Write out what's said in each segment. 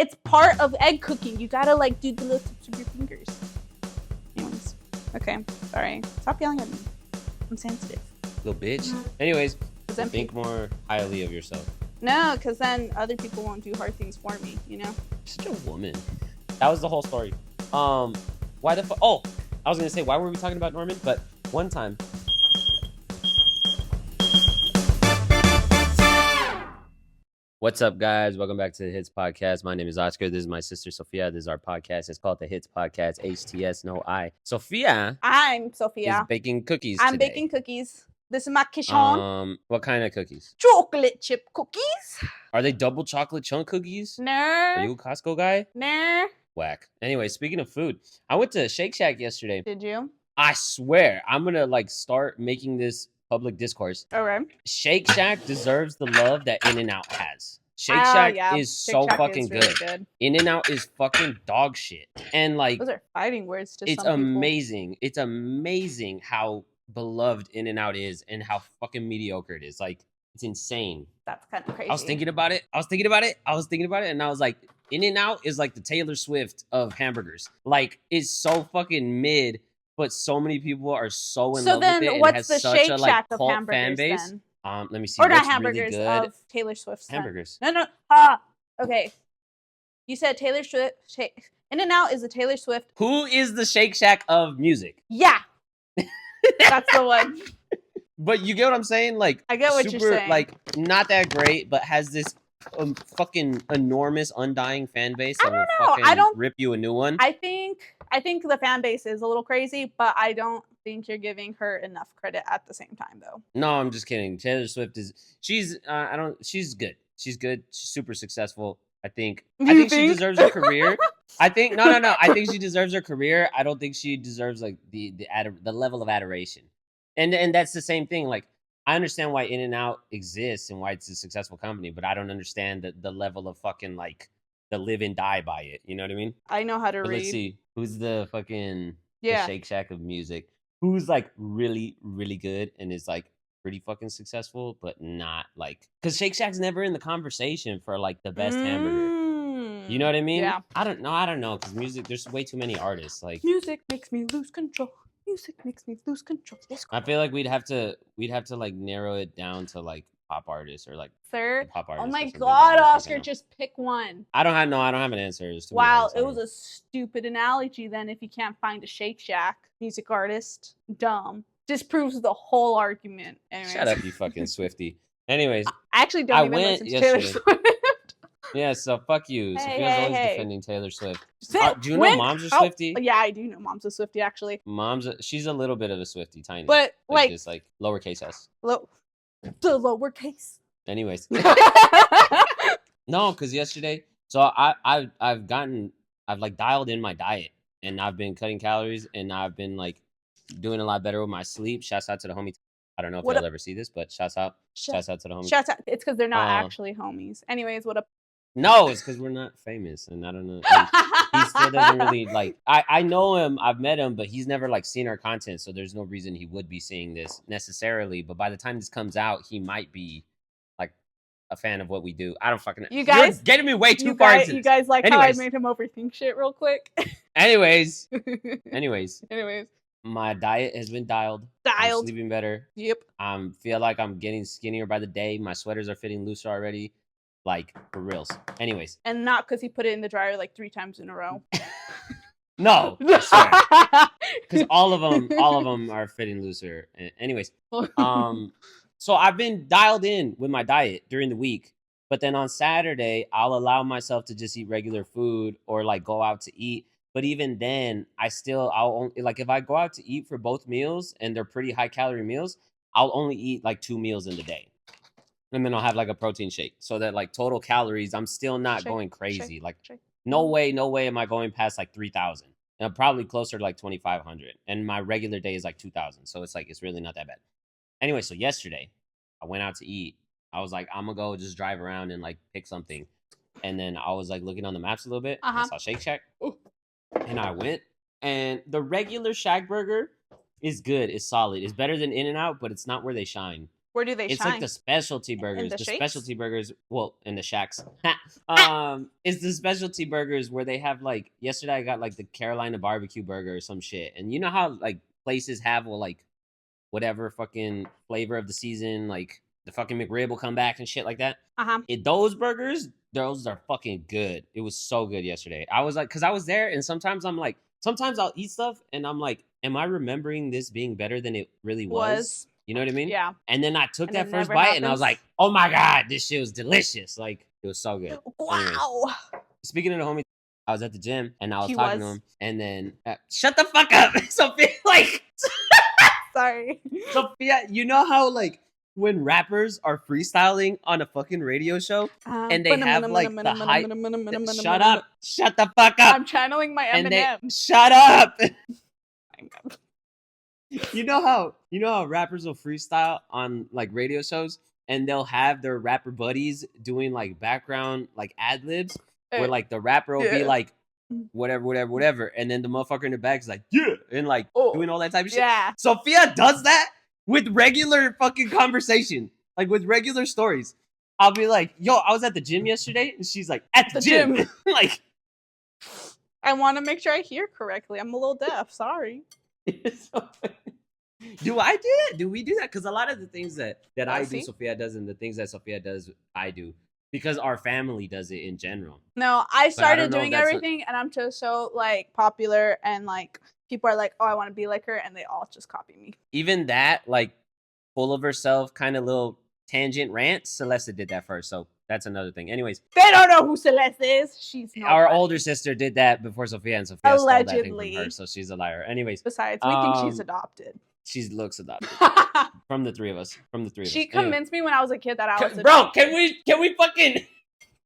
It's part of egg cooking. You gotta like do the little tips of your fingers. Anyways, okay, sorry. Stop yelling at me. I'm sensitive. Little bitch. Anyways, Cause think more highly of yourself. No, because then other people won't do hard things for me. You know. You're such a woman. That was the whole story. Why the fuck? Oh, I was gonna say why were we talking about Norman? But one time. What's up, guys? Welcome back to the Hits Podcast. My name is Oscar. This is my sister, Sophia. This is our podcast. It's called the Hits Podcast, HTS, no I. Sophia. I'm Sophia. Is baking cookies I'm today. baking cookies. This is my kitchen. What kind of cookies? Chocolate chip cookies. Are they double chocolate chunk cookies? No. Are you a Costco guy? No. Whack. Anyway, speaking of food, I went to Shake Shack yesterday. Did you? I swear, I'm gonna start making this public discourse. All right. Shake Shack deserves the love that In-N-Out has. Shake Shack is Shake so Shack fucking is really good. In-N-Out is fucking dog shit. And those are fighting words to it's some people. amazing. It's amazing how beloved In-N-Out is and how fucking mediocre it is. It's insane. That's kind of crazy. I was thinking about it. And I was like, In-N-Out is like the Taylor Swift of hamburgers. It's so fucking mid, but so many people are so in love with it. So then what's the such Shake a Shack of cult hamburgers fan base. then? Let me see. Or not what's hamburgers, really good. of Taylor Swift's Hamburgers. No. Okay. You said Taylor Swift. In-N-Out is a Taylor Swift. Who is the Shake Shack of music? Yeah. That's the one. But you get what I'm saying? I get what super, you're saying. Not that great, but has this fucking enormous, undying fan base that will fucking rip you a new one. I think the fan base is a little crazy, but I don't think you're giving her enough credit at the same time, though. No, I'm just kidding. Taylor Swift she's good. She's good. She's super successful. I think she deserves a career. I think no. I think she deserves her career. I don't think she deserves the level of adoration. And that's the same thing. I understand why In-N-Out exists and why it's a successful company, but I don't understand the level of fucking the live and die by it. You know what I mean? I know how to read. Let's see. Who's the fucking the Shake Shack of music? Who's really, really good and is pretty fucking successful, but not because Shake Shack's never in the conversation for the best hamburger. You know what I mean? Yeah. I don't know because music. There's way too many artists. Music makes me lose control. Music makes me lose control. I feel like we'd have to narrow it down to pop artists or third. Pop artists. Oh my god, Oscar, just pick one. I don't have an answer. Wow, it was a stupid analogy then if you can't find a Shake Shack music artist. Dumb. Disproves the whole argument. Anyways. Shut up, you fucking Swiftie. Anyways. I actually don't even listen to Taylor Swift. Yeah, so fuck you. Sophia's always defending Taylor Swift. Do you know Mom's a Swiftie? Yeah, I do know Mom's a Swiftie, actually. She's a little bit of a Swiftie, tiny. But just lowercase s. The lowercase. Anyways. No, because yesterday, so I've dialed in my diet and I've been cutting calories and I've been doing a lot better with my sleep. Shouts out to the homie. I don't know if you'll ever see this, but shouts out to the homie. Shouts out. It's because they're not actually homies. Anyways, what up? No, it's because we're not famous, and I don't know. He still doesn't really I know him. I've met him, but he's never seen our content, so there's no reason he would be seeing this necessarily. But by the time this comes out, he might be a fan of what we do. I don't fucking. You guys You're getting me way too far. You guys how I made him overthink shit real quick. Anyways. My diet has been dialed. I'm sleeping better. Yep. Feel like I'm getting skinnier by the day. My sweaters are fitting looser already. For reals. Anyways. And not because he put it in the dryer 3 times in a row. No. Because all of them are fitting looser. Anyways. So I've been dialed in with my diet during the week. But then on Saturday, I'll allow myself to just eat regular food or go out to eat. But even then, I'll only if I go out to eat for both meals and they're pretty high calorie meals, I'll only eat 2 meals in the day. And then I'll have a protein shake so that total calories, I'm still not going crazy. No way am I going past 3,000. And I'm probably closer to 2,500. And my regular day is 2,000. So it's really not that bad. Anyway, so yesterday I went out to eat. I was I'm gonna go just drive around and pick something. And then I was looking on the maps a little bit. I saw Shake Shack. Ooh. And I went. And the regular Shack burger is good. It's solid. It's better than In-N-Out, but it's not where they shine. Where do they It's shine? like the specialty burgers. the The shakes? specialty burgers, well, in the shacks. It's the specialty burgers where they have like yesterday I got like the Carolina barbecue burger or some shit. And you know how like places have well like whatever fucking flavor of the season, like the fucking McRib will come back and shit like that. Those burgers, those are fucking good. It was so good yesterday. I was like, because I was there, and sometimes I'm like, sometimes I'll eat stuff, and I'm like, am I remembering this being better than it really was? You know what I mean? Yeah. And then I took And that it first never bite, and I was like, happens. oh my god, this shit was delicious. Like it was so good. Anyways, Wow. speaking of the homie, I was at the gym, and I was He talking to was. him, and then shut the fuck up, Sophia. Like. Sorry. Sophia, you know how like when rappers are freestyling on a fucking radio show and they have like the hype. Shut up! Shut the fuck up! I'm channeling my And Eminem. shut up! You know how rappers will freestyle on like radio shows and they'll have their rapper buddies doing like background like ad libs where like the rapper will be like whatever, and then the motherfucker in the back is like yeah, and like doing all that type of shit. Yeah. Sophia does that with regular fucking conversation, like with regular stories. I'll be like, yo, I was at the gym yesterday, and she's like, at the gym. Like, I want to make sure I hear correctly. I'm a little deaf. Sorry. Do I do that? Do we do that? Because a lot of the things that I do, See? Sophia does, and the things that Sophia does, I do. Because our family does it in general. No, I started know if doing that's everything, and I'm just so like popular, and like people are like, "Oh, I want to be like her," and they all just copy me. Even that, like, full of herself, kind of little tangent rant. Celeste did that first, so that's another thing. Anyways, They don't know who Celeste is. She's nobody. our older sister did that before Sophia, and Sophia stole that thing from her, so she's a liar. Anyways, besides, we think she's adopted. She looks adopted. From the three of us. She convinced me when I was a kid that I was adopted. Bro, can we fucking...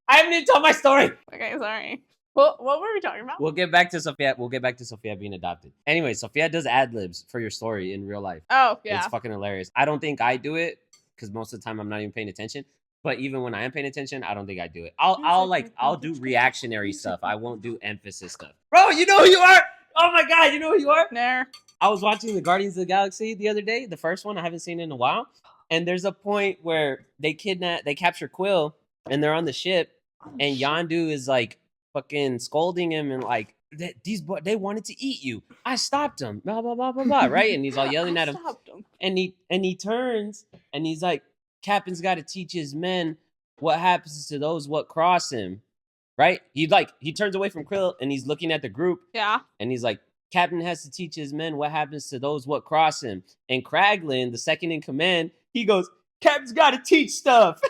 I haven't even told my story. Okay, sorry. Well, what were we talking about? We'll get back to Sophia. We'll get back to Sophia being adopted. Anyway, Sophia does ad libs for your story in real life. Oh, yeah. It's fucking hilarious. I don't think I do it because most of the time I'm not even paying attention. But even when I am paying attention, I don't think I do it. I'll do reactionary stuff. I won't do emphasis stuff. Bro, you know who you are? Oh my god, you know who you are? There. I was watching the Guardians of the Galaxy the other day, the first one. I haven't seen it in a while. And there's a point where they capture Quill, and they're on the ship, and Yondu is like fucking scolding him and like, they wanted to eat you. I stopped them. Blah blah blah blah blah. Right? And he's all yelling at him. And he turns and he's like, Captain's got to teach his men what happens to those what cross him. Right? He turns away from Quill and he's looking at the group. Yeah. And he's like, Captain has to teach his men what happens to those what cross him. And Kraglin, the second in command, he goes, Captain's got to teach stuff.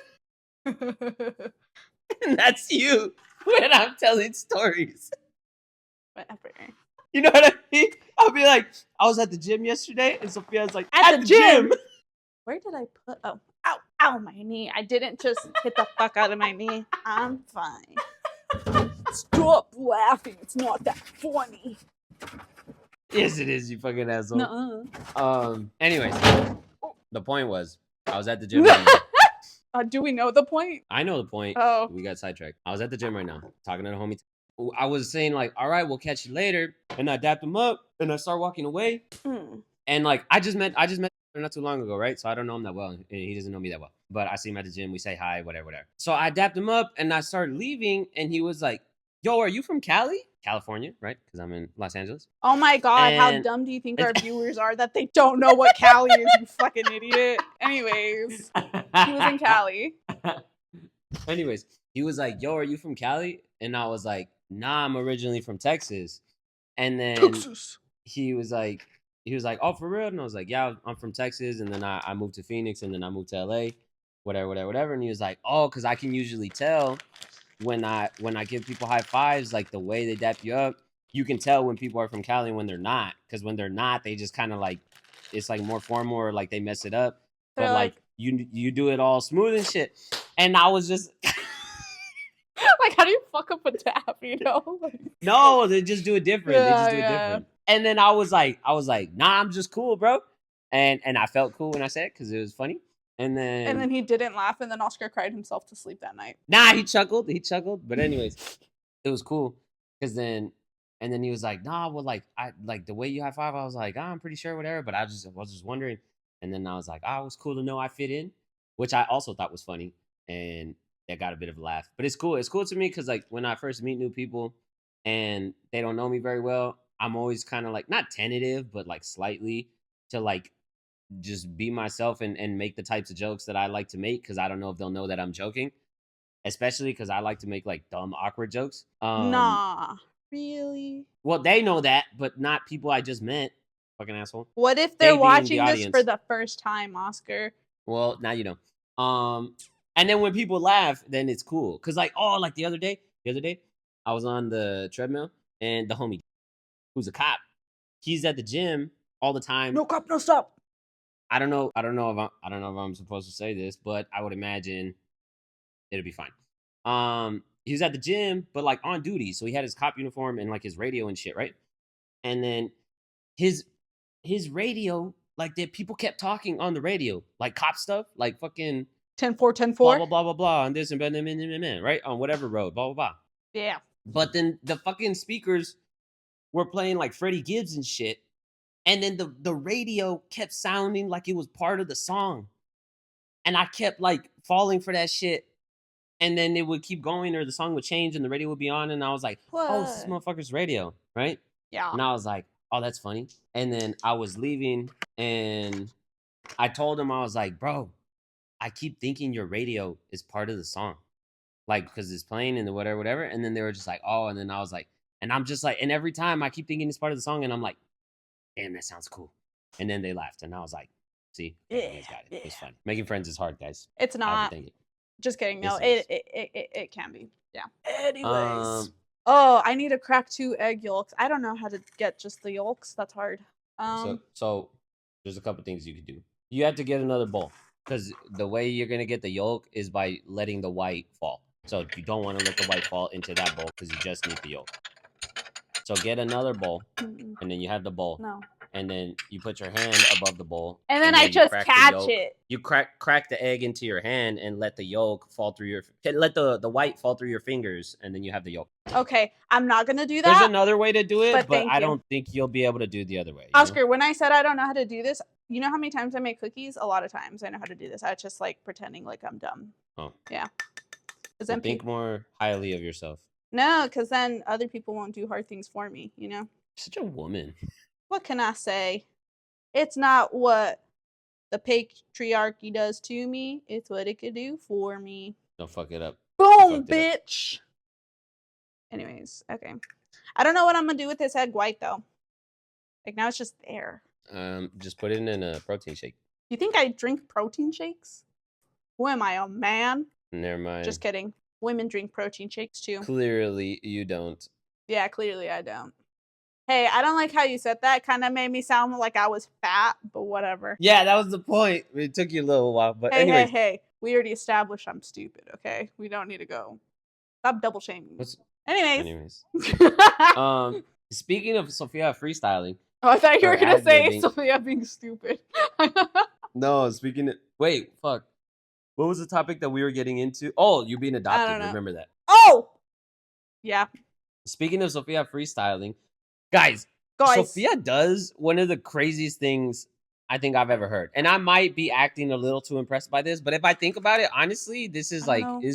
And that's you when I'm telling stories. Whatever. You know what I mean? I'll be like, I was at the gym yesterday, and Sophia's like, at the gym. Where did I put? Oh, ow, my knee. I didn't just hit the fuck out of my knee. I'm fine. Stop laughing. It's not that funny. Yes, it is, you fucking asshole. Nuh-uh. Anyways, the point was, I was at the gym. Do we know the point? I know the point. Oh. We got sidetracked. I was at the gym right now, talking to the homie. I was saying like, all right, we'll catch you later. And I dapped him up and I start walking away. And like, I just met him not too long ago, right? So I don't know him that well. And he doesn't know me that well. But I see him at the gym. We say hi, whatever. So I dapped him up and I started leaving. And he was like, yo, are you from Cali? California, right? Because I'm in Los Angeles. Oh my god, how dumb do you think our viewers are that they don't know what Cali is, you fucking idiot? Anyways, he was in Cali. Anyways, he was like, yo, are you from Cali? And I was like, nah, I'm originally from Texas. And then he was like, oh, for real? And I was like, yeah, I'm from Texas. And then I moved to Phoenix and then I moved to LA, whatever. And he was like, oh, because I can usually tell when I give people high fives, like the way they dap you up, you can tell when people are from Cali and when they're not. Because when they're not, they just kind of like, it's like more formal or like they mess it up. But like you do it all smooth and shit. And I was just like, how do you fuck up a dap, you know? No, they just do it different. They just do it different. And then I was like, nah, I'm just cool, bro. And I felt cool when I said it because it was funny. And then he didn't laugh, and then Oscar cried himself to sleep that night. Nah, he chuckled. But anyways, it was cool. And then he was like, nah, well, like I like the way you high five. I was like, I'm pretty sure, whatever. But I was just wondering. And then I was like, oh, it was cool to know I fit in, which I also thought was funny. And that got a bit of a laugh. But it's cool. It's cool to me because like when I first meet new people and they don't know me very well, I'm always kind of like not tentative, but like slightly to like just be myself and make the types of jokes that I like to make because I don't know if they'll know that I'm joking. Especially because I like to make like dumb, awkward jokes. Nah, really? Well, they know that, but not people I just met. Fucking asshole. What if They they're being the watching this for audience. the first time, Oscar? Well, now you know. And then when people laugh, then it's cool. Cause like, oh, like the other day, I was on the treadmill and the homie, who's a cop, he's at the gym all the time. No cop, no stop. I don't know if I'm supposed to say this, but I would imagine it'll be fine. He was at the gym, but like on duty, so he had his cop uniform and like his radio and shit, right? And then his radio, like that people kept talking on the radio, like cop stuff, like fucking 10-4, 10-4. blah blah blah blah blah, and this and blah, right on whatever road, blah blah blah. Yeah. But then the fucking speakers were playing like Freddie Gibbs and shit, and then the radio kept sounding like it was part of the song, and I kept like falling for that shit. And then it would keep going, or the song would change, and the radio would be on, and I was like, "Oh, it's this motherfucker's radio, right?" Yeah. And I was like, "Oh, that's funny." And then I was leaving, and I told him, I was like, "Bro, I keep thinking your radio is part of the song, like because it's playing and the whatever." And then they were just like, "Oh," and then I was like, and I'm just like, and every time I keep thinking it's part of the song, and I'm like, "Damn, that sounds cool." And then they laughed, and I was like, "See, you guys got it. It's fun. Making friends is hard, guys. It's not. Overthink it. Just kidding. No, Yes, it can be. Yeah. Anyways. Um, Oh, I need to crack 2 egg yolks. I don't know how to get just the yolks. That's hard. So there's a couple things you could do. You have to get another bowl because the way you're gonna get the yolk is by letting the white fall. So you don't want to let the white fall into that bowl because you just need the yolk. So get another bowl, and then you have the bowl. No. And then you put your hand above the bowl. And then I just catch it. You crack the egg into your hand and let the yolk fall through let the white fall through your fingers, and then you have the yolk. Okay, I'm not gonna do that. There's another way to do it, but I you. don't think you'll be able to do the other way. Oscar, when I said I don't know how to do this, you know how many times I make cookies? A lot of times I know how to do this. I just like pretending like I'm dumb. Oh. Yeah. So think more highly of yourself. No, because then other people won't do hard things for me, you know? You're such a woman. What can I say? It's not what the patriarchy does to me. It's what it could do for me. Don't fuck it up. Boom, bitch. Anyways, okay. I don't know what I'm going to do with this egg white, though. Like, now it's just there. Just put it in a protein shake. You think I drink protein shakes? Who am I, a man? Never mind. Just kidding. Women drink protein shakes, too. Clearly, you don't. Yeah, clearly I don't. Hey, I don't like how you said that. Kind of made me sound like I was fat, but whatever. Yeah, that was the point. It took you a little while, but anyway. Hey. We already established I'm stupid, okay? We don't need to go. Stop double shaming me. Anyways. Speaking of Sophia freestyling. Oh, I thought you were going to say Sophia being stupid. No, wait, fuck. What was the topic that we were getting into? Oh, you being adopted. I remember that. Oh! Yeah. Speaking of Sophia freestyling. Guys, Sophia does one of the craziest things I think I've ever heard. And I might be acting a little too impressed by this, but if I think about it, honestly, this is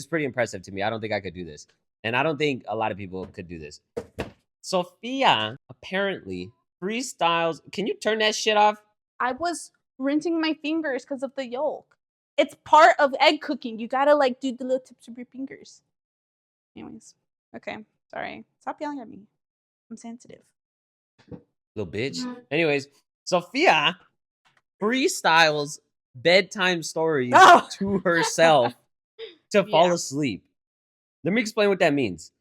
pretty impressive to me. I don't think I could do this. And I don't think a lot of people could do this. Sophia apparently freestyles. Can you turn that shit off? I was rinsing my fingers because of the yolk. It's part of egg cooking. You gotta like do the little tips of your fingers. Anyways. Okay. Sorry. Stop yelling at me. I'm sensitive. Little bitch. Anyways, Sophia freestyles bedtime stories to herself to fall asleep. Let me explain what that means.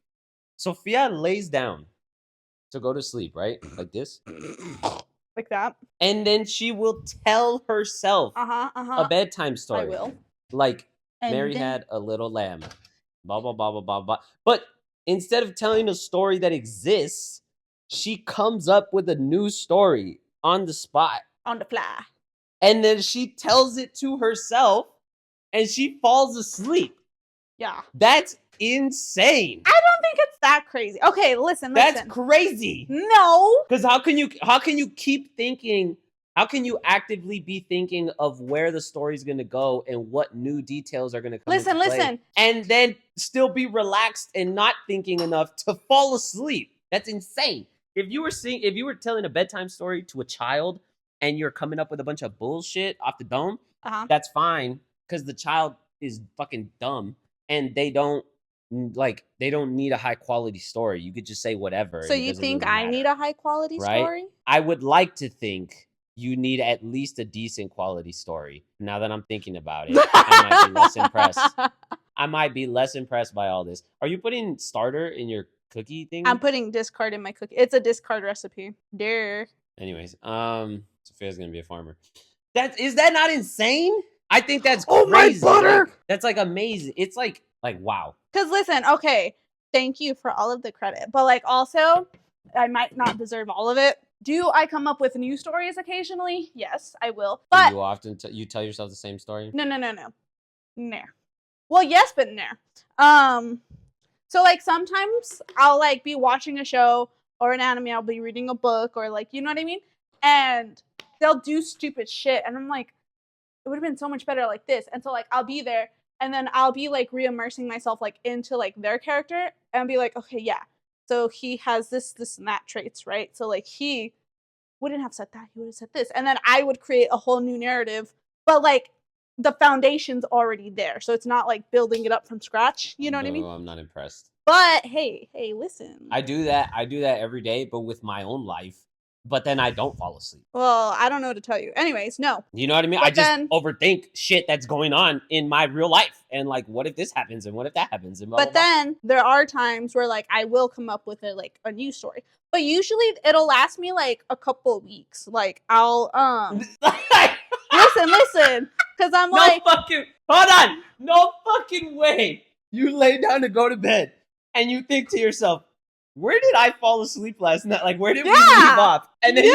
Sophia lays down to go to sleep, right? Like this. Like that. And then she will tell herself a bedtime story. I will. Like, Mary had a little lamb. Blah, blah, blah, blah, blah, blah. But instead of telling a story that exists, she comes up with a new story on the spot. On the fly. And then she tells it to herself and she falls asleep. Yeah. That's insane. I don't think it's that crazy. Okay, listen. That's crazy. No. Because how can you keep thinking How can you actively be thinking of where the story's going to go and what new details are going to come into play, Listen. and then still be relaxed and not thinking enough to fall asleep? That's insane. If you were telling a bedtime story to a child and you're coming up with a bunch of bullshit off the dome, that's fine, because the child is fucking dumb and they don't need a high quality story. You could just say whatever. So you think I need a high quality story? I would like to think you need at least a decent quality story. Now that I'm thinking about it, I might be less impressed. I might be less impressed by all this. Are you putting starter in your cookie thing? I'm putting discard in my cookie. It's a discard recipe. There. Anyways, Sophia's gonna be a farmer. Is that not insane? I think that's crazy. My butter! Like, that's like amazing. It's like wow. Because listen, okay, thank you for all of the credit, but like also, I might not deserve all of it. Do I come up with new stories occasionally? Yes, I will. But do you often you tell yourself the same story? No. Nah. Well, yes, but nah. So like sometimes I'll like be watching a show or an anime, I'll be reading a book, or like, you know what I mean? And they'll do stupid shit, and I'm like, it would have been so much better like this. And so like I'll be there, and then I'll be like re-immersing myself like into like their character, and be like, okay, yeah, so he has this and that traits, right? So like he wouldn't have said that, he would have said this, and then I would create a whole new narrative, but like the foundation's already there, so it's not like building it up from scratch. You know what I mean? I'm not impressed. But hey, listen. I do that every day, but with my own life. But then I don't fall asleep. Well, I don't know what to tell you. Anyways, no. You know what I mean? I just overthink shit that's going on in my real life. And like, what if this happens? And what if that happens? And blah, but blah, blah. Then there are times where like I will come up with a new story. But usually it'll last me like a couple of weeks. Like I'll listen. Cause I'm hold on. No fucking way. You lay down to go to bed and you think to yourself, where did I fall asleep last night? Like, where did we leave off? And then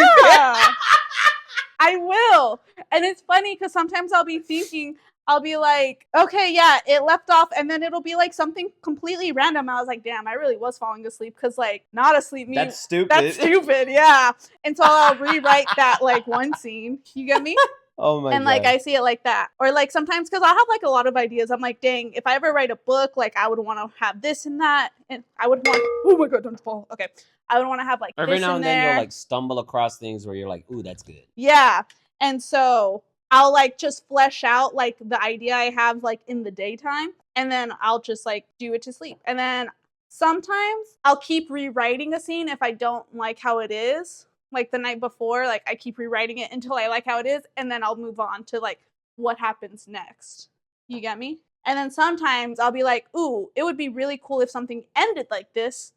I will. And it's funny because sometimes I'll be thinking, I'll be like, okay, yeah, it left off, and then it'll be like something completely random. I was like, damn, I really was falling asleep, because like not asleep means that's stupid. That's stupid, yeah. And so I'll rewrite that like one scene. You get me? Oh my god. And like I see it like that. Or like sometimes, because I have like a lot of ideas, I'm like, dang, if I ever write a book, like I would want to have this and that, and I would want, oh my god, don't fall. Okay. I would want to have like every this now and there. then you'll like stumble across things where you're like, ooh, that's good. Yeah. And so I'll like just flesh out like the idea I have like in the daytime, and then I'll just like do it to sleep. And then sometimes I'll keep rewriting a scene if I don't like how it is. Like the night before, like I keep rewriting it until I like how it is, and then I'll move on to like what happens next. You get me? And then sometimes I'll be like, ooh, it would be really cool if something ended like this.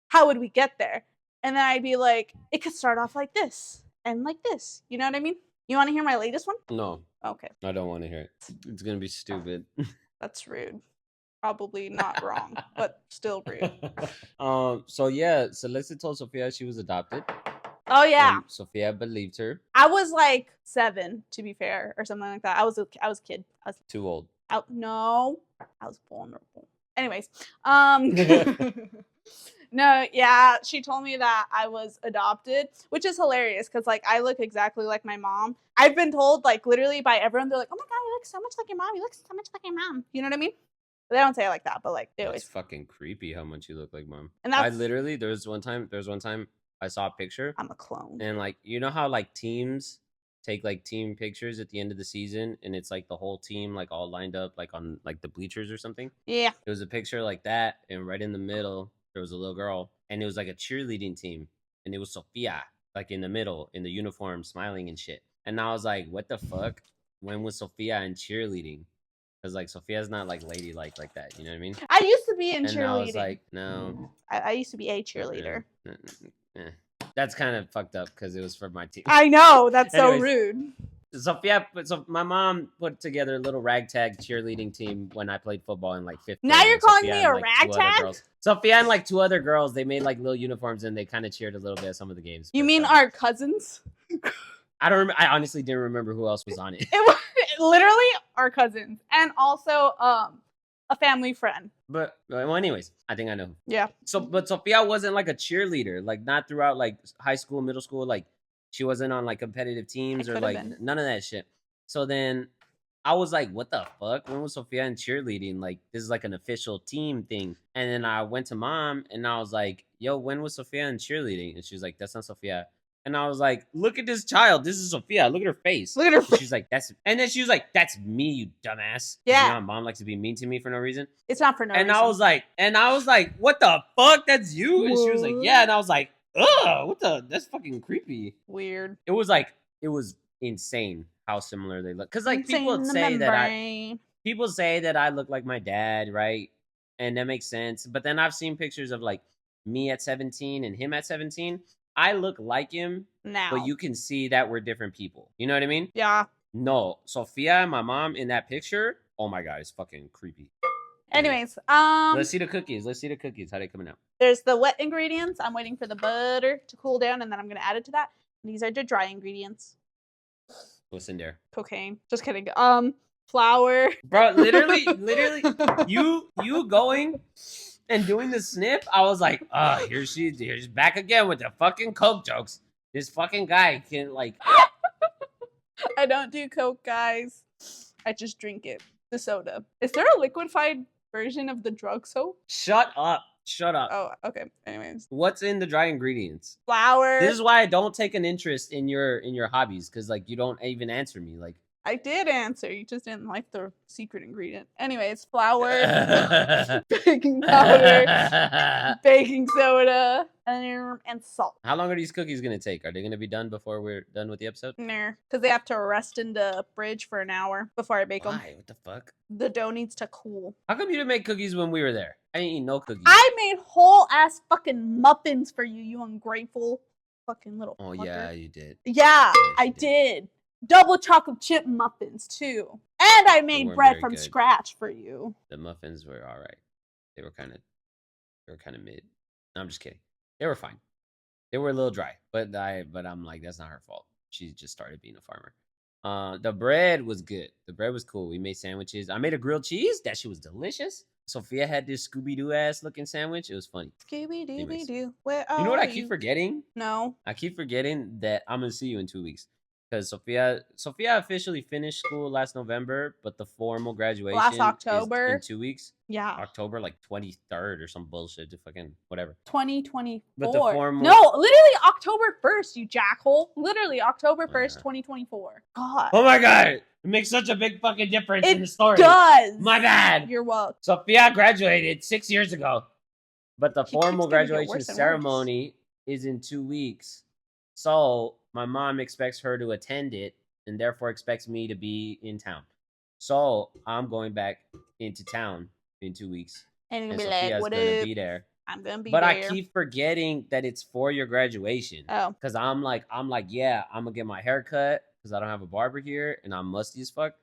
How would we get there? And then I'd be like, it could start off like this and like this. You know what I mean? You want to hear my latest one? No. Okay. I don't want to hear it. It's going to be stupid. That's rude. Probably not wrong, but still rude. So yeah, Celeste told Sophia she was adopted. Oh yeah. Sophia believed her. I was like 7, to be fair, or something like that. I was a kid. I was too old. No, I was vulnerable. Anyways, no, yeah, she told me that I was adopted, which is hilarious because like I look exactly like my mom. I've been told like literally by everyone, they're like, "Oh my god, you look so much like your mom. You look so much like your mom." You know what I mean? But they don't say it like that, but like they always. It's fucking creepy how much you look like mom. And that's... I literally there was one time I saw a picture. I'm a clone. And like, you know how like teams take like team pictures at the end of the season, and it's like the whole team like all lined up like on like the bleachers or something? Yeah. It was a picture like that, and right in the middle there was a little girl, and it was like a cheerleading team, and it was Sophia like in the middle in the uniform smiling and shit. And I was like, what the fuck? When was Sophia in cheerleading? Because like Sophia's not like ladylike like that, you know what I mean? I used to be in cheerleading. And I was like, no. I used to be a cheerleader. That's kind of fucked up because it was for my team. I know, that's so rude. So my mom put together a little ragtag cheerleading team when I played football in like 5th grade. Now you're calling me a ragtag? Sophia and like 2 other girls, they made like little uniforms and they kind of cheered a little bit at some of the games. You mean our cousins? I don't remember. I honestly didn't remember who else was on it. It was literally our cousins, and also a family friend. But well, anyways, I think I know. Yeah. But Sophia wasn't like a cheerleader, like not throughout like high school, middle school. Like She wasn't on like competitive teams or could've like been. none of that shit. So then I was like, what the fuck? When was Sophia in cheerleading? Like, this is like an official team thing. And then I went to mom and I was like, yo, when was Sophia in cheerleading? And she was like, that's not Sophia. And I was like, look at this child. This is Sophia. Look at her face. Look at her And she's like, that's. And then she was like, that's me, you dumbass. 'Cause Yeah. You know how mom likes to be mean to me for no reason. It's not for no And reason. I was like, what the fuck? That's you? And she was like, yeah. And I was like, ugh, what the? That's fucking creepy. Weird. It was insane how similar they look. Cause like people say that I look like my dad, right? And that makes sense. But then I've seen pictures of like me at 17 and him at 17. I look like him, now. but you can see that we're different people. You know what I mean? Yeah. No, Sophia and my mom in that picture. Oh my god, it's fucking creepy. Anyways, let's see the cookies. How they coming out? There's the wet ingredients. I'm waiting for the butter to cool down, and then I'm gonna add it to that. These are the dry ingredients. What's in there? Cocaine. Just kidding. Flour. Bro, literally, you going and doing the sniff. I was like, here's back again with the fucking coke jokes. This fucking guy can like. I don't do coke, guys. I just drink it. The soda. Is there a liquefied version of the drug soap? Shut up. Oh, okay. Anyways. What's in the dry ingredients? Flour. This is why I don't take an interest in your hobbies, because like you don't even answer me. Like, I did answer. You just didn't like the secret ingredient. Anyways, flour, baking powder, baking soda, and salt. How long are these cookies gonna take? Are they gonna be done before we're done with the episode? Nah, because they have to rest in the fridge for an hour before I bake them. Why? What the fuck? The dough needs to cool. How come you didn't make cookies when we were there? I didn't eat no cookies. I made whole ass fucking muffins for you, you ungrateful fucking little fucker. Yeah, you did. Yeah, I did. Double chocolate chip muffins too. And I made bread from scratch for you. The muffins were all right. They were kind of mid. No, I'm just kidding. They were fine. They were a little dry, but I'm like, that's not her fault. She just started being a farmer. The bread was good. The bread was cool. We made sandwiches. I made a grilled cheese. That shit was delicious. Sophia had this Scooby-Doo ass looking sandwich. It was funny. Scooby-Doo, where are you? You know what I keep forgetting? No. I keep forgetting that I'm gonna see you in 2 weeks. Because Sophia officially finished school last November, but the formal graduation last October is in 2 weeks. Yeah. October like 23rd or some bullshit. To fucking whatever. 2024. But the formal. No, literally October 1st, you jackhole. Literally October 1st, 2024. God. Oh my god. It makes such a big fucking difference in the story. It does. My bad. You're welcome. Sophia graduated 6 years ago, but the formal graduation ceremony is in 2 weeks. So my mom expects her to attend it and therefore expects me to be in town. So I'm going back into town in 2 weeks. And Sophia's like, gonna be there. I'm gonna be there. But I keep forgetting that it's for your graduation. Oh. Because I'm like, yeah, I'm gonna get my hair cut because I don't have a barber here and I'm musty as fuck.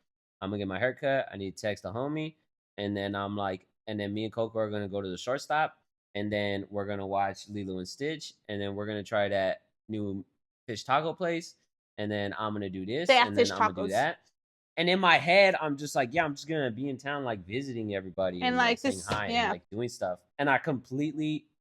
I'm gonna get my hair cut. I need to text a homie. And then I'm like, and then me and Coco are gonna go to the shortstop. And then we're gonna watch Lilo and Stitch. And then we're gonna try that new fish taco place, and then I'm gonna do this, and then I'm gonna do that. And in my head, I'm just like, yeah, I'm just gonna be in town, like visiting everybody and like saying hi and like doing stuff. And I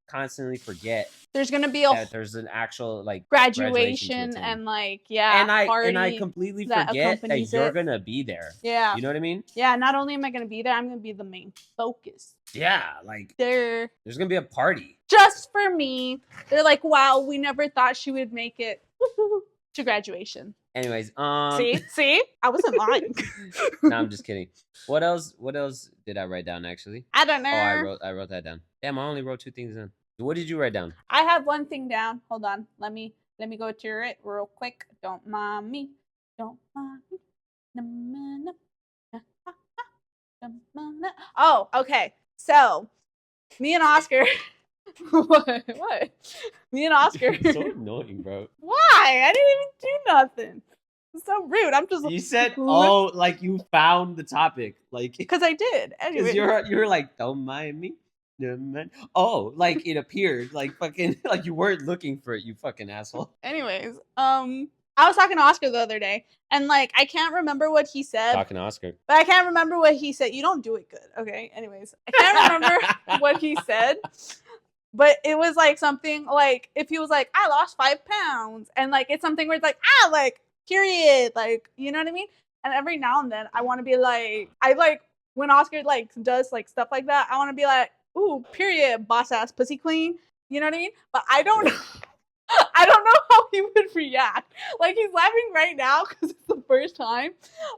constantly forget there's gonna be there's an actual like graduation and like and I completely forget that you're gonna be there. Yeah, you know what I mean? Yeah. Not only am I gonna be there, I'm gonna be the main focus. Yeah, like there's gonna be a party just for me. They're like, wow, we never thought she would make it to graduation. Anyways, see, I wasn't lying. No, I'm just kidding. What else did I write down actually? I don't know. I wrote that down. Damn, I only wrote 2 things down. What did you write down? I have one thing down. Hold on. Let me go to it real quick. Don't mind me. Don't mind me. Oh, okay. So, me and Oscar. What? Me and Oscar. So annoying, bro. Why? I didn't even do nothing. It's so rude. I'm just. You said, "Oh, like you found the topic, like." Because I did. Anyway, you're like, "Don't mind me." Oh, like it appeared, like fucking, like you weren't looking for it, you fucking asshole. Anyways, I was talking to Oscar the other day, and like I can't remember what he said. Talking to Oscar, but I can't remember what he said. You don't do it good, okay? Anyways, I can't remember what he said. But it was like something like if he was like, I lost 5 pounds, and like it's something where it's like, like period, like you know what I mean. And every now and then I want to be like, I like when Oscar like does like stuff like that, I want to be like, ooh, period, boss ass pussy queen, you know what I mean. But I don't I don't know how he would react. Like he's laughing right now because it's the first time.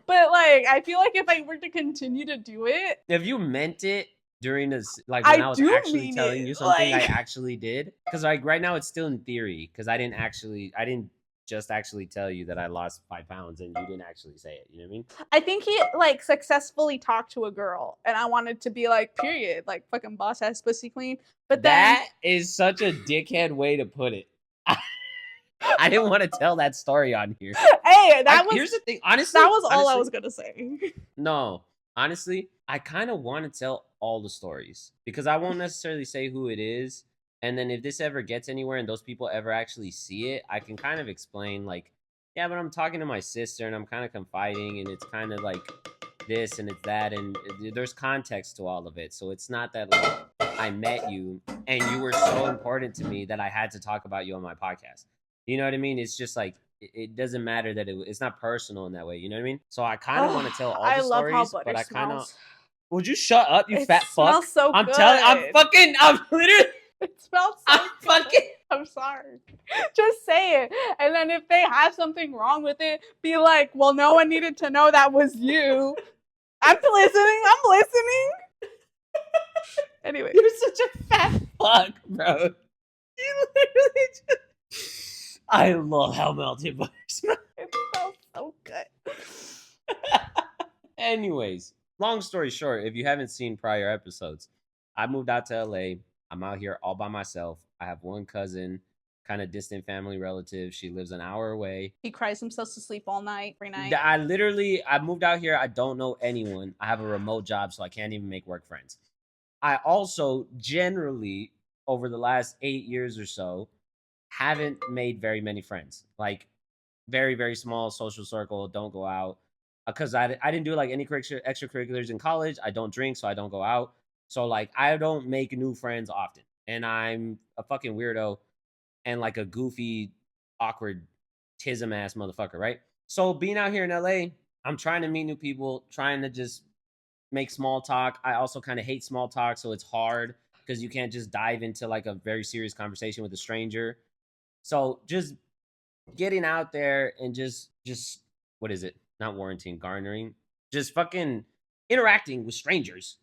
But like I feel like if I were to continue to do it, if you meant it during this, like when I was do actually mean telling it. you something I Like actually did, because like right now it's still in theory, because I didn't just actually tell you that I lost 5 pounds and you didn't actually say it. You know what I mean? I think he like successfully talked to a girl, and I wanted to be like, period, like fucking boss ass pussy queen. But then That is such a dickhead way to put it. I didn't want to tell that story on here. hey, Here's the thing, honestly. That was all I honestly, was gonna say. No, honestly, I kind of want to tell all the stories because I won't necessarily say who it is. And then if this ever gets anywhere and those people ever actually see it, I can kind of explain, like, yeah, but I'm talking to my sister and I'm kind of confiding and it's kind of like this and it's that. And there's context to all of it. So it's not that like I met you and you were so important to me that I had to talk about you on my podcast. You know what I mean? It's just like, it doesn't matter that it's not personal in that way. You know what I mean? So I kind of want to tell all I the love how stories, butter but I kind of. smells. Would you shut up, you It fat fuck? smells so I'm good. telling. I'm literally. It smells so I'm good. fucking. I'm sorry. Just say it. And then if they have something wrong with it, be like, well, no one needed to know that was you. I'm listening. I'm listening. Anyway. You're such a fat fuck, bro. You literally just. I love how melted butter smells. It smells so good. Anyways, long story short, if you haven't seen prior episodes, I moved out to LA. I'm out here all by myself. I have one cousin, kind of distant family relative. She lives an hour away. He cries himself to sleep all night, every night. I moved out here. I don't know anyone. I have a remote job, so I can't even make work friends. I also generally, over the last 8 years or so, haven't made very many friends. Like, very, very small social circle. Don't go out. Because I didn't do like any extracurriculars in college. I don't drink, so I don't go out. So like I don't make new friends often. And I'm a fucking weirdo and like a goofy, awkward, tism ass motherfucker, right? So being out here in LA, I'm trying to meet new people, trying to just make small talk. I also kind of hate small talk, so it's hard because you can't just dive into like a very serious conversation with a stranger. So just getting out there and just what is it? Not warranting, garnering, just fucking interacting with strangers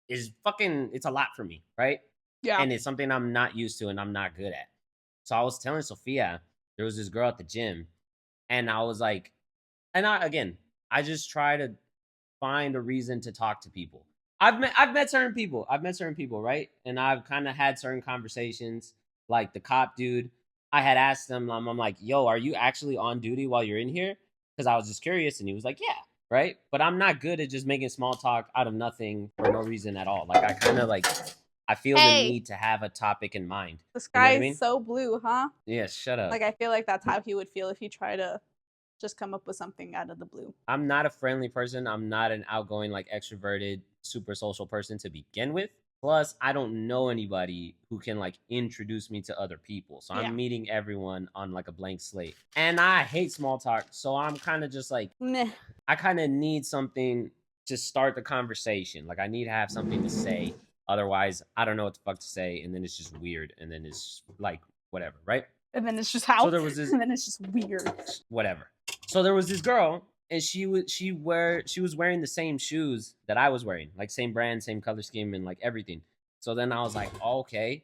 is fucking, it's a lot for me, right? Yeah. And it's something I'm not used to and I'm not good at. So I was telling Sophia, there was this girl at the gym, and I was like, I just try to find a reason to talk to people. I've met certain people. Right? And I've kind of had certain conversations, like the cop dude. I had asked him, I'm like, yo, are you actually on duty while you're in here? Because I was just curious, and he was like, yeah, right? But I'm not good at just making small talk out of nothing for no reason at all. Like I kind of like, I feel the need to have a topic in mind. The sky I mean? is so blue, huh? Yeah, shut up. Like I feel like that's how he would feel if he tried to just come up with something out of the blue. I'm not a friendly person. I'm not an outgoing, like extroverted, super social person to begin with. Plus, I don't know anybody who can like introduce me to other people. So I'm meeting everyone on like a blank slate. And I hate small talk. So I'm kind of just like, I kind of need something to start the conversation. Like I need to have something to say. Otherwise, I don't know what the fuck to say. And then it's just weird. And then it's like, whatever, right? And then it's just how. So there was this. And then it's just weird. Whatever. So there was this girl, and she was wearing the same shoes that I was wearing, like same brand, same color scheme, and like everything. So then I was like, oh, okay,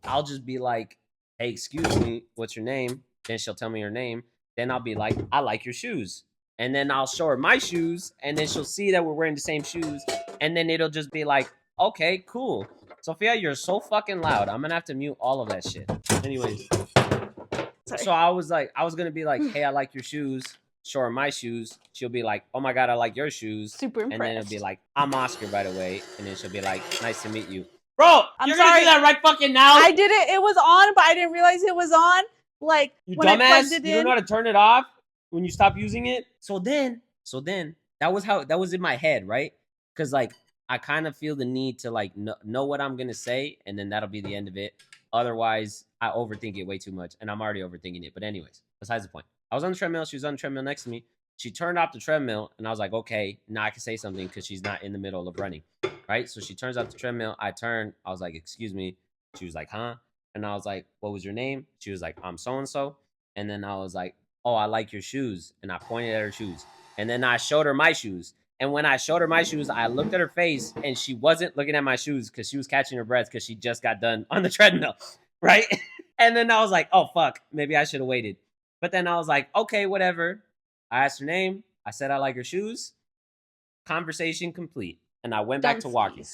I'll just be like, hey, excuse me, what's your name? Then she'll tell me her name. Then I'll be like, I like your shoes. And then I'll show her my shoes, and then she'll see that we're wearing the same shoes, and then it'll just be like, okay, cool. Sophia, you're so fucking loud. I'm gonna have to mute all of that shit. Anyways. Sorry. So I was gonna be like, hey, I like your shoes. Show her my shoes. She'll be like, oh my god, I like your shoes. Super impressed. And then it'll be like, I'm Oscar, by the way. And then she'll be like, nice to meet you. Bro, you're gonna do that right fucking now? I did it. It was on, but I didn't realize it was on. Like, you when dumbass, I plugged it in. You don't know how to turn it off when you stop using it? So then that was in my head, right? Because like I kind of feel the need to like know what I'm gonna say, and then that'll be the end of it. Otherwise, I overthink it way too much, and I'm already overthinking it. But anyways, besides the point. I was on the treadmill. She was on the treadmill next to me. She turned off the treadmill, and I was like, okay, now I can say something because she's not in the middle of running, right? So she turns off the treadmill. I turned. I was like, excuse me. She was like, huh? And I was like, what was your name? She was like, I'm so-and-so. And then I was like, oh, I like your shoes. And I pointed at her shoes. And then I showed her my shoes. And when I showed her my shoes, I looked at her face, and she wasn't looking at my shoes because she was catching her breath because she just got done on the treadmill, right? And then I was like, oh, fuck, maybe I should have waited. But then I was like, okay, whatever. I asked her name. I said I like her shoes. Conversation complete. And I went back to walking.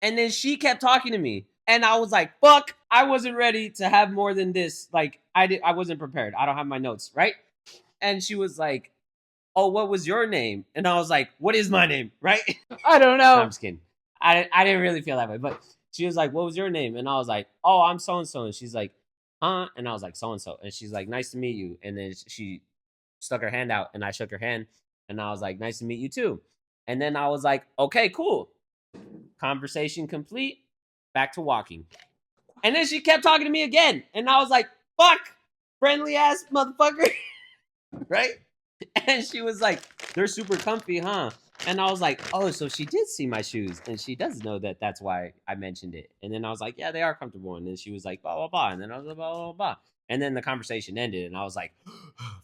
And then she kept talking to me. And I was like, fuck, I wasn't ready to have more than this. Like, I wasn't prepared. I don't have my notes, right? And she was like, oh, what was your name? And I was like, what is my name, right? I don't know. No, I'm just kidding. I didn't really feel that way. But she was like, what was your name? And I was like, oh, I'm so-and-so. And she's like, huh? And I was like, so-and-so. And she's like, nice to meet you. And then she stuck her hand out, and I shook her hand. And I was like, nice to meet you too. And then I was like, okay, cool. Conversation complete. Back to walking. And then she kept talking to me again. And I was like, fuck, friendly ass motherfucker. Right? And she was like, they're super comfy, huh? And I was like, oh, so she did see my shoes. And she does know that that's why I mentioned it. And then I was like, yeah, they are comfortable. And then she was like, blah, blah, blah. And then I was like, blah, blah, blah. And then the conversation ended. And I was like,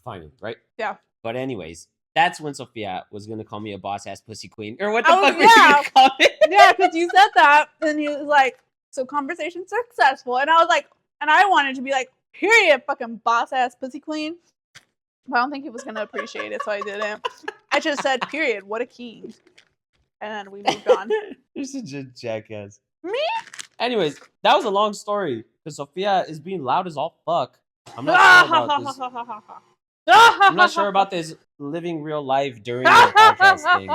finally, right? Yeah. But anyways, that's when Sophia was going to call me a boss-ass pussy queen. Or what the fuck were you yeah. going to call me? Yeah, because you said that. And he was like, so conversation successful. And I was like, and I wanted to be like, period, fucking boss-ass pussy queen. But I don't think he was going to appreciate it, so I didn't. I just said, period, what a king. And then we moved on. You're such a jackass. Me? Anyways, that was a long story. Because Sophia is being loud as all fuck. I'm not sure about this. I'm not sure about this living real life during the podcast thing.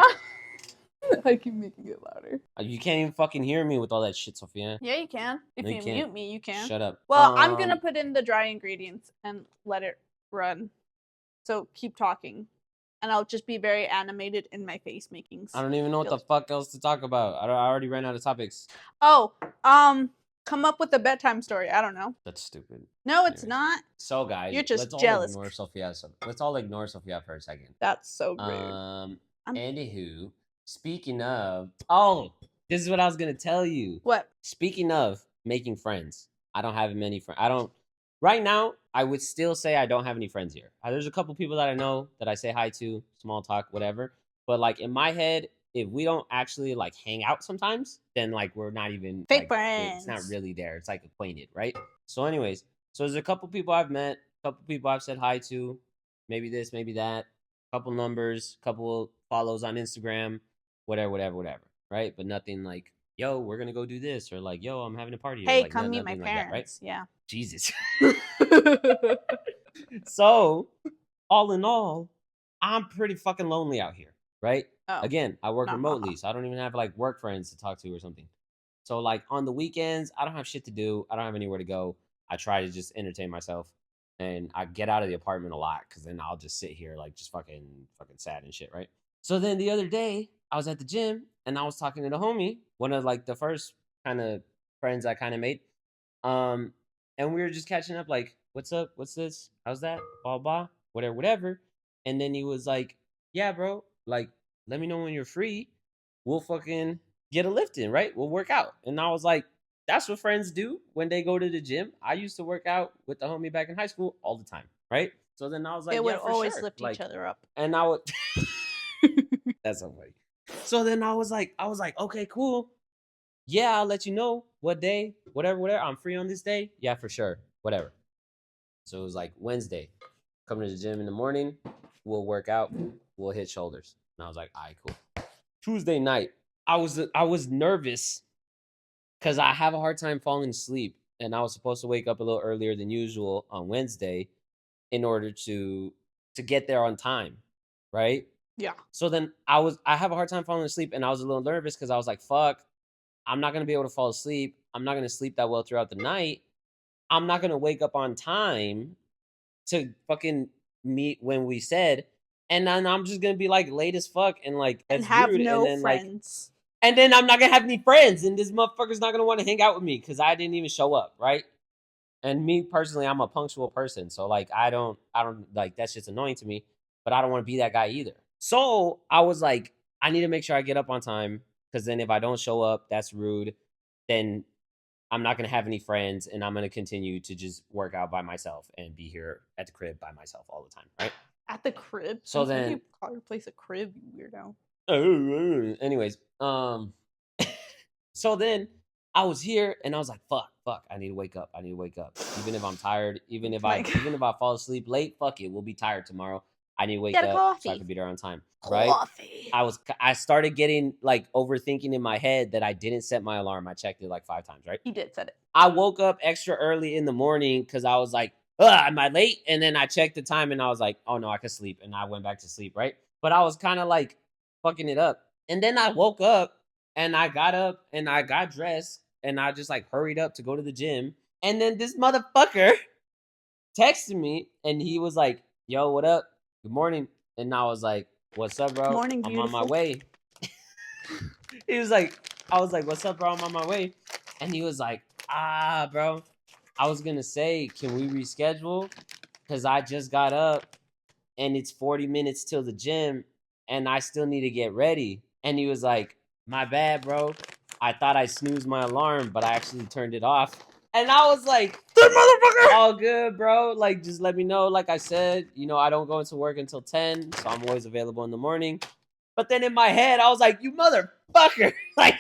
I keep making it louder. You can't even fucking hear me with all that shit, Sophia. Yeah, you can. If No, you you can't. mute me, you can. Shut up. Well, I'm going to put in the dry ingredients and let it run. So keep talking. And I'll just be very animated in my face makings. I don't even know what the fuck else to talk about. I already ran out of topics. Oh, come up with a bedtime story. I don't know. That's stupid. No, it's not. So, guys, you're just let's jealous. Let's all ignore Sophia for a second. That's so rude. Anywho, speaking of, oh, this is what I was gonna tell you. What? Speaking of making friends, I don't have many friends. Right now, I would still say I don't have any friends here. There's a couple people that I know that I say hi to, small talk, whatever. But like in my head, if we don't actually like hang out sometimes, then like we're not even fake like, friends. It's not really there. It's like acquainted, right? So anyways, so there's a couple people I've met, a couple people I've said hi to, maybe this, maybe that, couple numbers, couple follows on Instagram, whatever, right? But nothing like, yo, we're gonna go do this, or like, yo, I'm having a party. Hey, like, come meet my parents. Like that, right? Yeah. Jesus. So, all in all, I'm pretty fucking lonely out here, right? Oh, again, I work remotely, so I don't even have like work friends to talk to or something. So like on the weekends, I don't have shit to do. I don't have anywhere to go. I try to just entertain myself, and I get out of the apartment a lot because then I'll just sit here like just fucking sad and shit, right? So then the other day, I was at the gym and I was talking to the homie, one of like the first kind of friends I kind of made, and we were just catching up, like, what's up? What's this? How's that? Blah blah, whatever. And then he was like, yeah, bro, like, let me know when you're free. We'll fucking get a lift in, right? We'll work out. And I was like, that's what friends do when they go to the gym. I used to work out with the homie back in high school all the time, right? So then I was like, they would yeah, for always sure. lift each other up. And I would that's so funny. So then I was like, okay, cool. Yeah, I'll let you know what day, whatever. I'm free on this day. Yeah, for sure. Whatever. So it was like Wednesday. Come to the gym in the morning. We'll work out. We'll hit shoulders. And I was like, all right, cool. Tuesday night, I was nervous because I have a hard time falling asleep. And I was supposed to wake up a little earlier than usual on Wednesday in order to get there on time, right? Yeah. So then I have a hard time falling asleep, and I was a little nervous because I was like, fuck, I'm not going to be able to fall asleep. I'm not going to sleep that well throughout the night. I'm not going to wake up on time to fucking meet when we said, and then I'm just going to be like late as fuck and like that's and have rude. no and then, friends. Like, and then I'm not going to have any friends, and this motherfucker's not going to want to hang out with me because I didn't even show up, right? And me personally, I'm a punctual person, so like I don't like that shit's annoying to me, but I don't want to be that guy either. So I was like, I need to make sure I get up on time because then if I don't show up, that's rude. Then I'm not gonna have any friends, and I'm gonna continue to just work out by myself and be here at the crib by myself all the time, right? At the crib. So Why do then, you call your place a crib, you weirdo? anyways, so then I was here and I was like, fuck, I need to wake up. I need to wake up. Even if I'm tired, even if I fall asleep late, fuck it, we'll be tired tomorrow. I need to wake Get a up so I coffee. can be there on time. Right? Coffee. I started getting like overthinking in my head that I didn't set my alarm. I checked it like 5 times, right? You did set it. I woke up extra early in the morning because I was like, am I late? And then I checked the time and I was like, oh no, I could sleep. And I went back to sleep, right? But I was kind of like fucking it up. And then I woke up and I got up and I got dressed and I just like hurried up to go to the gym. And then this motherfucker texted me and he was like, yo, what up? Good morning. And I was like, what's up, bro? Morning, I'm on my beautiful. way. He was like, I was like, what's up, bro? I'm on my way. And he was like, bro, I was gonna say, can we reschedule? Because I just got up and it's 40 minutes till the gym and I still need to get ready. And he was like, my bad, bro. I thought I snoozed my alarm, but I actually turned it off. And I was like, that motherfucker! All good, bro. Like, just let me know. Like I said, you know, I don't go into work until 10, so I'm always available in the morning. But then in my head, I was like, you motherfucker. Like,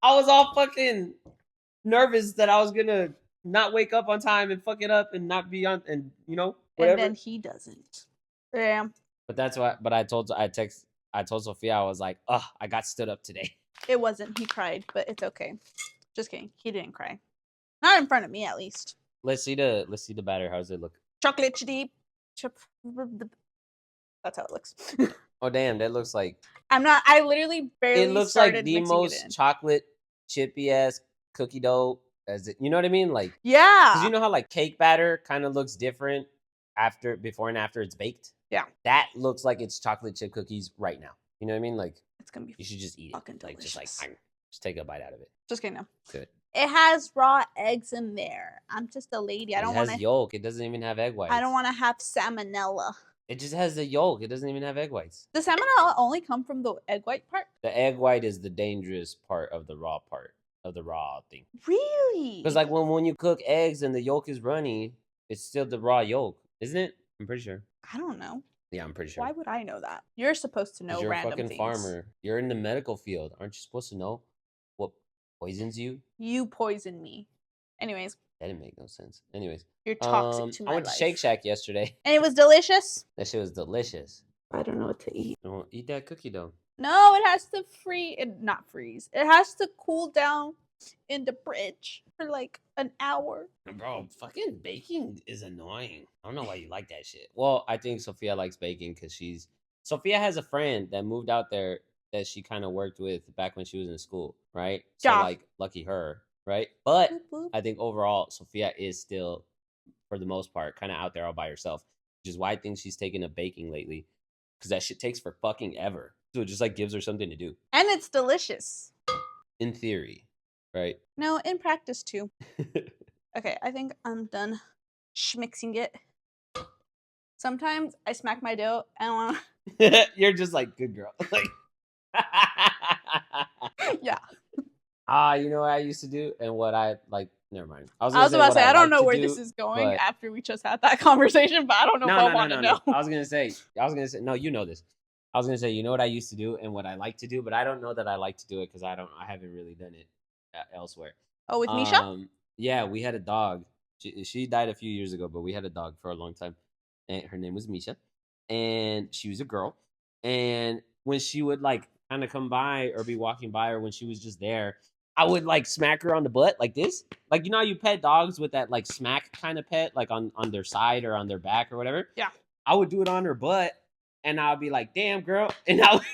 I was all fucking nervous that I was gonna not wake up on time and fuck it up and not be on, and you know, whatever. And then he doesn't. Yeah. But that's why. But I told Sophia, I was like, I got stood up today. It wasn't. He cried, but it's okay. Just kidding. He didn't cry. Not in front of me, at least. Let's see the batter. How's it look? Chocolate chip. That's how it looks. Oh damn, that looks like. I literally barely. It looks like the most chocolate chippy ass cookie dough. As it, you know what I mean? Like, yeah. Because you know how like cake batter kind of looks different before and after it's baked. Yeah. That looks like it's chocolate chip cookies right now. You know what I mean? Like, it's gonna be. You should just eat it. Like, delicious. just take a bite out of it. Just kidding. No. Good. It has raw eggs in there. I'm just a lady. I don't want to. It has yolk. It doesn't even have egg whites. I don't want to have salmonella. It just has the yolk. It doesn't even have egg whites. Does salmonella only come from the egg white part? The egg white is the dangerous part of the raw thing. Really? Because like when you cook eggs and the yolk is runny, it's still the raw yolk, isn't it? I'm pretty sure. I don't know. Yeah, I'm pretty sure. Why would I know that? You're supposed to know you're random a fucking things. farmer. You're in the medical field. Aren't you supposed to know what poisons you? You poison me. Anyways. That didn't make no sense. Anyways. You're toxic to my life. I went to Shake Shack yesterday. And it was delicious? That shit was delicious. I don't know what to eat. Don't eat that cookie dough. No, it has to not freeze. It has to cool down in the fridge for like an hour. Bro, fucking baking is annoying. I don't know why you like that shit. Well, I think Sophia likes baking because Sophia has a friend that moved out there that she kind of worked with back when she was in school, right? So like, lucky her, right? But I think overall, Sophia is still, for the most part, kind of out there all by herself, which is why I think she's taken up baking lately, because that shit takes for fucking ever. So it just like gives her something to do. And it's delicious. In theory, right? No, in practice too. Okay, I think I'm done schmixing it. Sometimes I smack my dough and I want You're just like, good girl. Like, yeah. You know what I used to do and what I like. Never mind. I was about to say I don't know where this is going after we just had that conversation, but I don't know if I want to know. I was gonna say no. You know this. I was gonna say, you know what I used to do and what I like to do, but I don't know that I like to do it because I haven't really done it elsewhere. Oh, with Misha? Yeah, we had a dog. She died a few years ago, but we had a dog for a long time, and her name was Misha, and she was a girl. And when she would like kind of come by or be walking by, or when she was just there, I would like smack her on the butt like this. Like, you know how you pet dogs with that like smack kind of pet, like on their side or on their back or whatever? Yeah. I would do it on her butt, and I would be like, damn, girl. And I would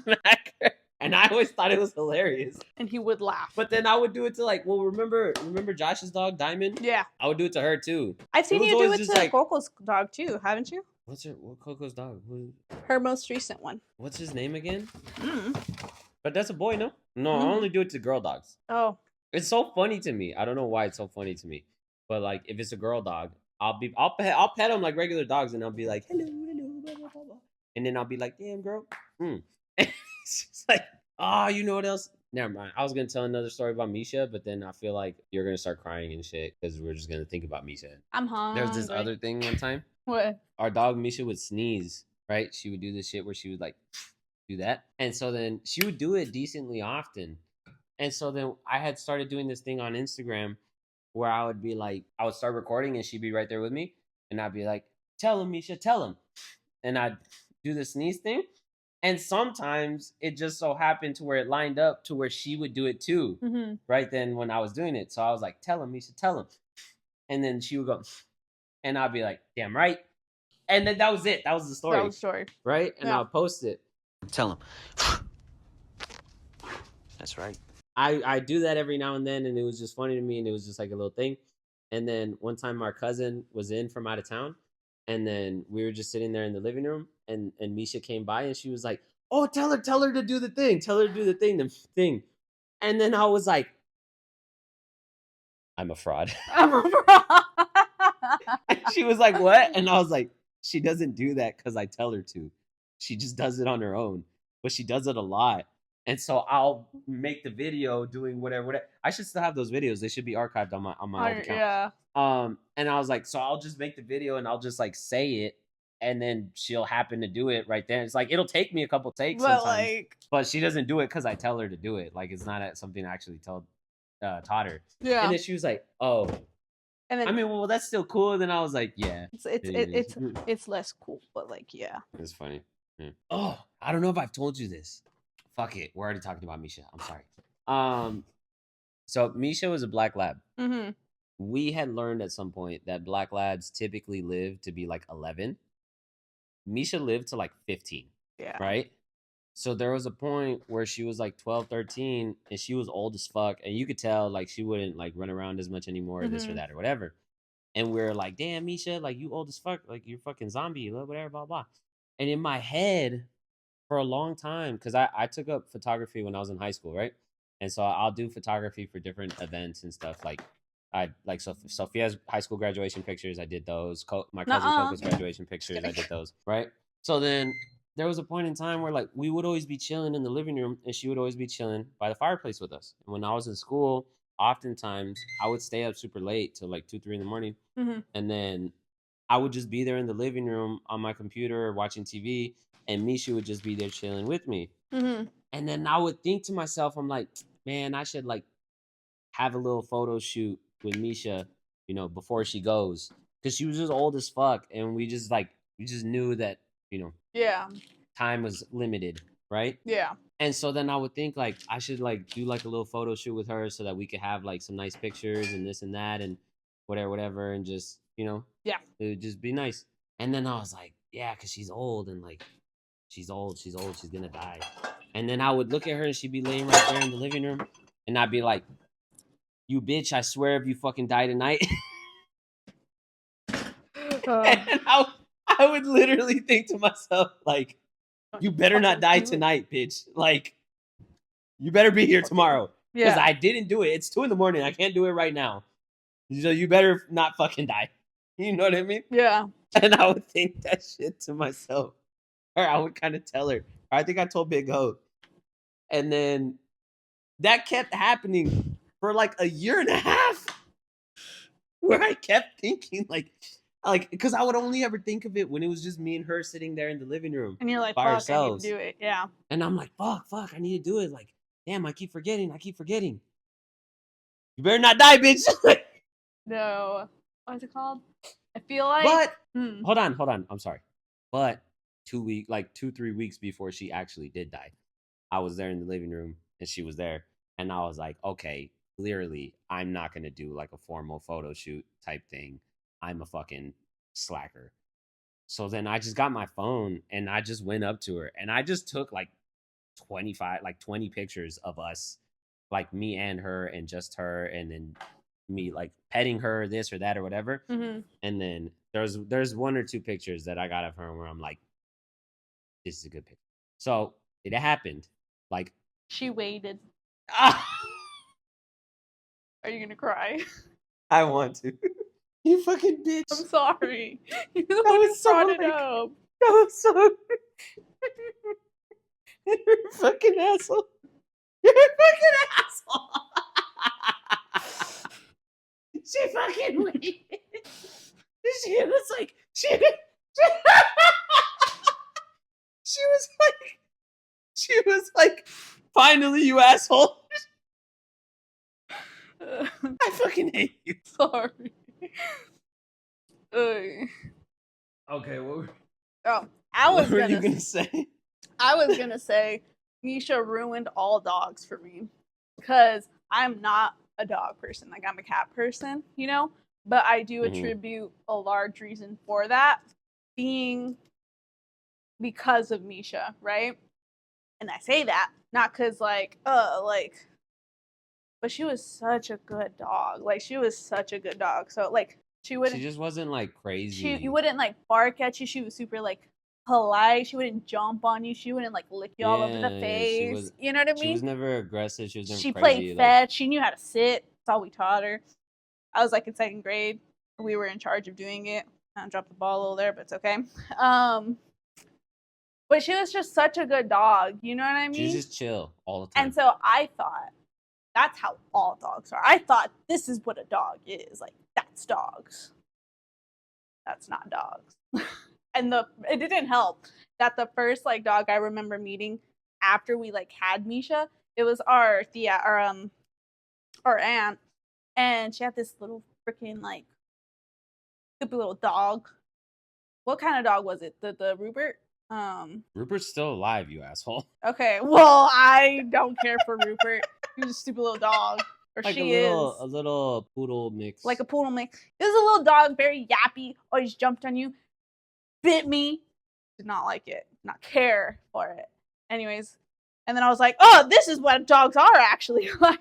smack her. And I always thought it was hilarious. And he would laugh. But then I would do it to like, well, remember Josh's dog, Diamond? Yeah. I would do it to her too. I've seen you do it to like, Coco's dog too, haven't you? What Coco's dog? Her most recent one. What's his name again? But that's a boy, no? No, I only do it to girl dogs. Oh. It's so funny to me. I don't know why it's so funny to me. But like if it's a girl dog, I'll pet them like regular dogs and I'll be like, hello, hello, blah, blah, blah, blah. And then I'll be like, damn girl. Mm. And it's just like, oh, you know what else? Never mind. I was gonna tell another story about Misha, but then I feel like you're gonna start crying and shit because we're just gonna think about Misha. I'm There was this hungry. other thing one time. What? Our dog Misha would sneeze, right? She would do this shit where she would like do that. And so then she would do it decently often. And so then I had started doing this thing on Instagram where I would be like, I would start recording and she'd be right there with me. And I'd be like, tell him, Misha, tell him. And I'd do the sneeze thing. And sometimes it just so happened to where it lined up to where she would do it too, right then when I was doing it. So I was like, tell him, Misha, tell him. And then she would go, and I'd be like, damn right. And then that was it. That was the story. That was the story. Right? And Yeah. I'll post it. Tell him. That's right. I do that every now and then, and it was just funny to me, and it was just like a little thing. And then one time our cousin was in from out of town, and then we were just sitting there in the living room, and Misha came by, and she was like, "Oh, tell her to do the thing, tell her to do the thing." And then I was like, "I'm a fraud." And she was like, "What?" And I was like, "She doesn't do that because I tell her to. She just does it on her own, but she does it a lot." And so I'll make the video doing whatever. I should still have those videos. They should be archived on my old account. Yeah. And I was like, so I'll just make the video and I'll just like say it, and then she'll happen to do it right there. It's like it'll take me a couple takes But sometimes, like, but she doesn't do it because I tell her to do it. Like it's not something I actually taught her. yeah. And then she was like, "Oh." And then I mean, well, that's still cool. Then I was like, "Yeah, it's less cool, but like, yeah. it's funny." Yeah. Oh, I don't know if I've told you this. Fuck it, we're already talking about Misha. I'm sorry. So Misha was a black lab. Mm-hmm. We had learned at some point that black labs typically live to be like 11. Misha lived to like 15, Yeah. right? So there was a point where she was like 12, 13, and she was old as fuck, and you could tell like she wouldn't like run around as much anymore, or this or that or whatever. And we're like, damn, Misha, like you old as fuck, like you're fucking zombie, whatever, blah blah. And in my head, for a long time, because I took up photography when I was in high school, right? And so I'll do photography for different events and stuff. Like I like Sophia's high school graduation pictures, I did those. My cousin Coco's graduation pictures, I did those, right? So then there was a point in time where like we would always be chilling in the living room, and she would always be chilling by the fireplace with us. And when I was in school, oftentimes I would stay up super late till like 2, 3 in the morning, and then I would just be there in the living room on my computer watching TV, and Misha would just be there chilling with me. And then I would think to myself, I'm like, man, I should like have a little photo shoot with Misha, before she goes, because she was just old as fuck, and we just knew that Yeah. time was limited, right? Yeah. And so then I would think like I should like do like a little photo shoot with her so that we could have like some nice pictures and this and that and whatever, and just Yeah. it would just be nice. And then I was like, yeah, because she's old, and like she's old, she's gonna die. And then I would look at her and she'd be laying right there in the living room, and I'd be like, you bitch, I swear if you fucking die tonight. And I would literally think to myself, like, you better not die tonight, bitch. Like, you better be here tomorrow. Because I didn't do it. It's 2 a.m. I can't do it right now. So you better not fucking die. You know what I mean? Yeah. And I would think that shit to myself. Or I would kind of tell her. Or I think I told Big Ho. And then that kept happening for like a year and a half. Where I kept thinking like, because I would only ever think of it when it was just me and her sitting there in the living room. And you're like, by fuck, ourselves. I need to do it. Yeah. And I'm like, fuck, I need to do it. Like, damn, I keep forgetting. You better not die, bitch. No. What's it called? I feel like. But hold on. I'm sorry. But 2, 3 weeks before she actually did die, I was there in the living room and she was there, and I was like, okay, clearly I'm not gonna do like a formal photo shoot type thing. I'm a fucking slacker. So then I just got my phone and I just went up to her and I just took like 20 pictures of us, like me and her and just her, and then me like petting her, this or that or whatever. And then there's 1 or 2 pictures that I got of her where I'm like, this is a good picture. So it happened. Like she waited. Are you gonna cry? I want to. You fucking bitch. I'm sorry. You're the That one who was so, brought it like- up. That was so. You're a fucking asshole. You're a fucking asshole. She fucking waited. She was like, she was like, finally, you asshole. I fucking hate you. Sorry. Ugh. Okay, what I were you gonna say? I was gonna say Misha ruined all dogs for me because I'm not a dog person. Like I'm a cat person, you know. But I do attribute a large reason for that being because of Misha, right? And I say that not because but she was such a good dog. Like she was such a good dog. So like she just wasn't like crazy. You wouldn't like bark at you. She was super like polite. She wouldn't jump on you. She wouldn't like lick you all over the face. You know what I mean? She was never aggressive. She was never She crazy. played fetch. She knew how to sit. That's all we taught her. I was like in second grade. We were in charge of doing it. I dropped the ball a little there, but it's okay. But she was just such a good dog. You know what I mean? She was just chill all the time. And so I thought that's how all dogs are. I thought this is what a dog is. Like that's dogs. That's not dogs. And it didn't help that the first like dog I remember meeting after we like had Misha, it was our aunt, and she had this little freaking like stupid little dog. What kind of dog was it? The Rupert? Rupert's still alive, you asshole. Okay, well I don't care for Rupert. He was a stupid little dog. Or like she a little poodle mix. Like a poodle mix. It was a little dog, very yappy, always jumped on you, bit me. Did not like it, not care for it. Anyways, and then I was like, oh, this is what dogs are actually like,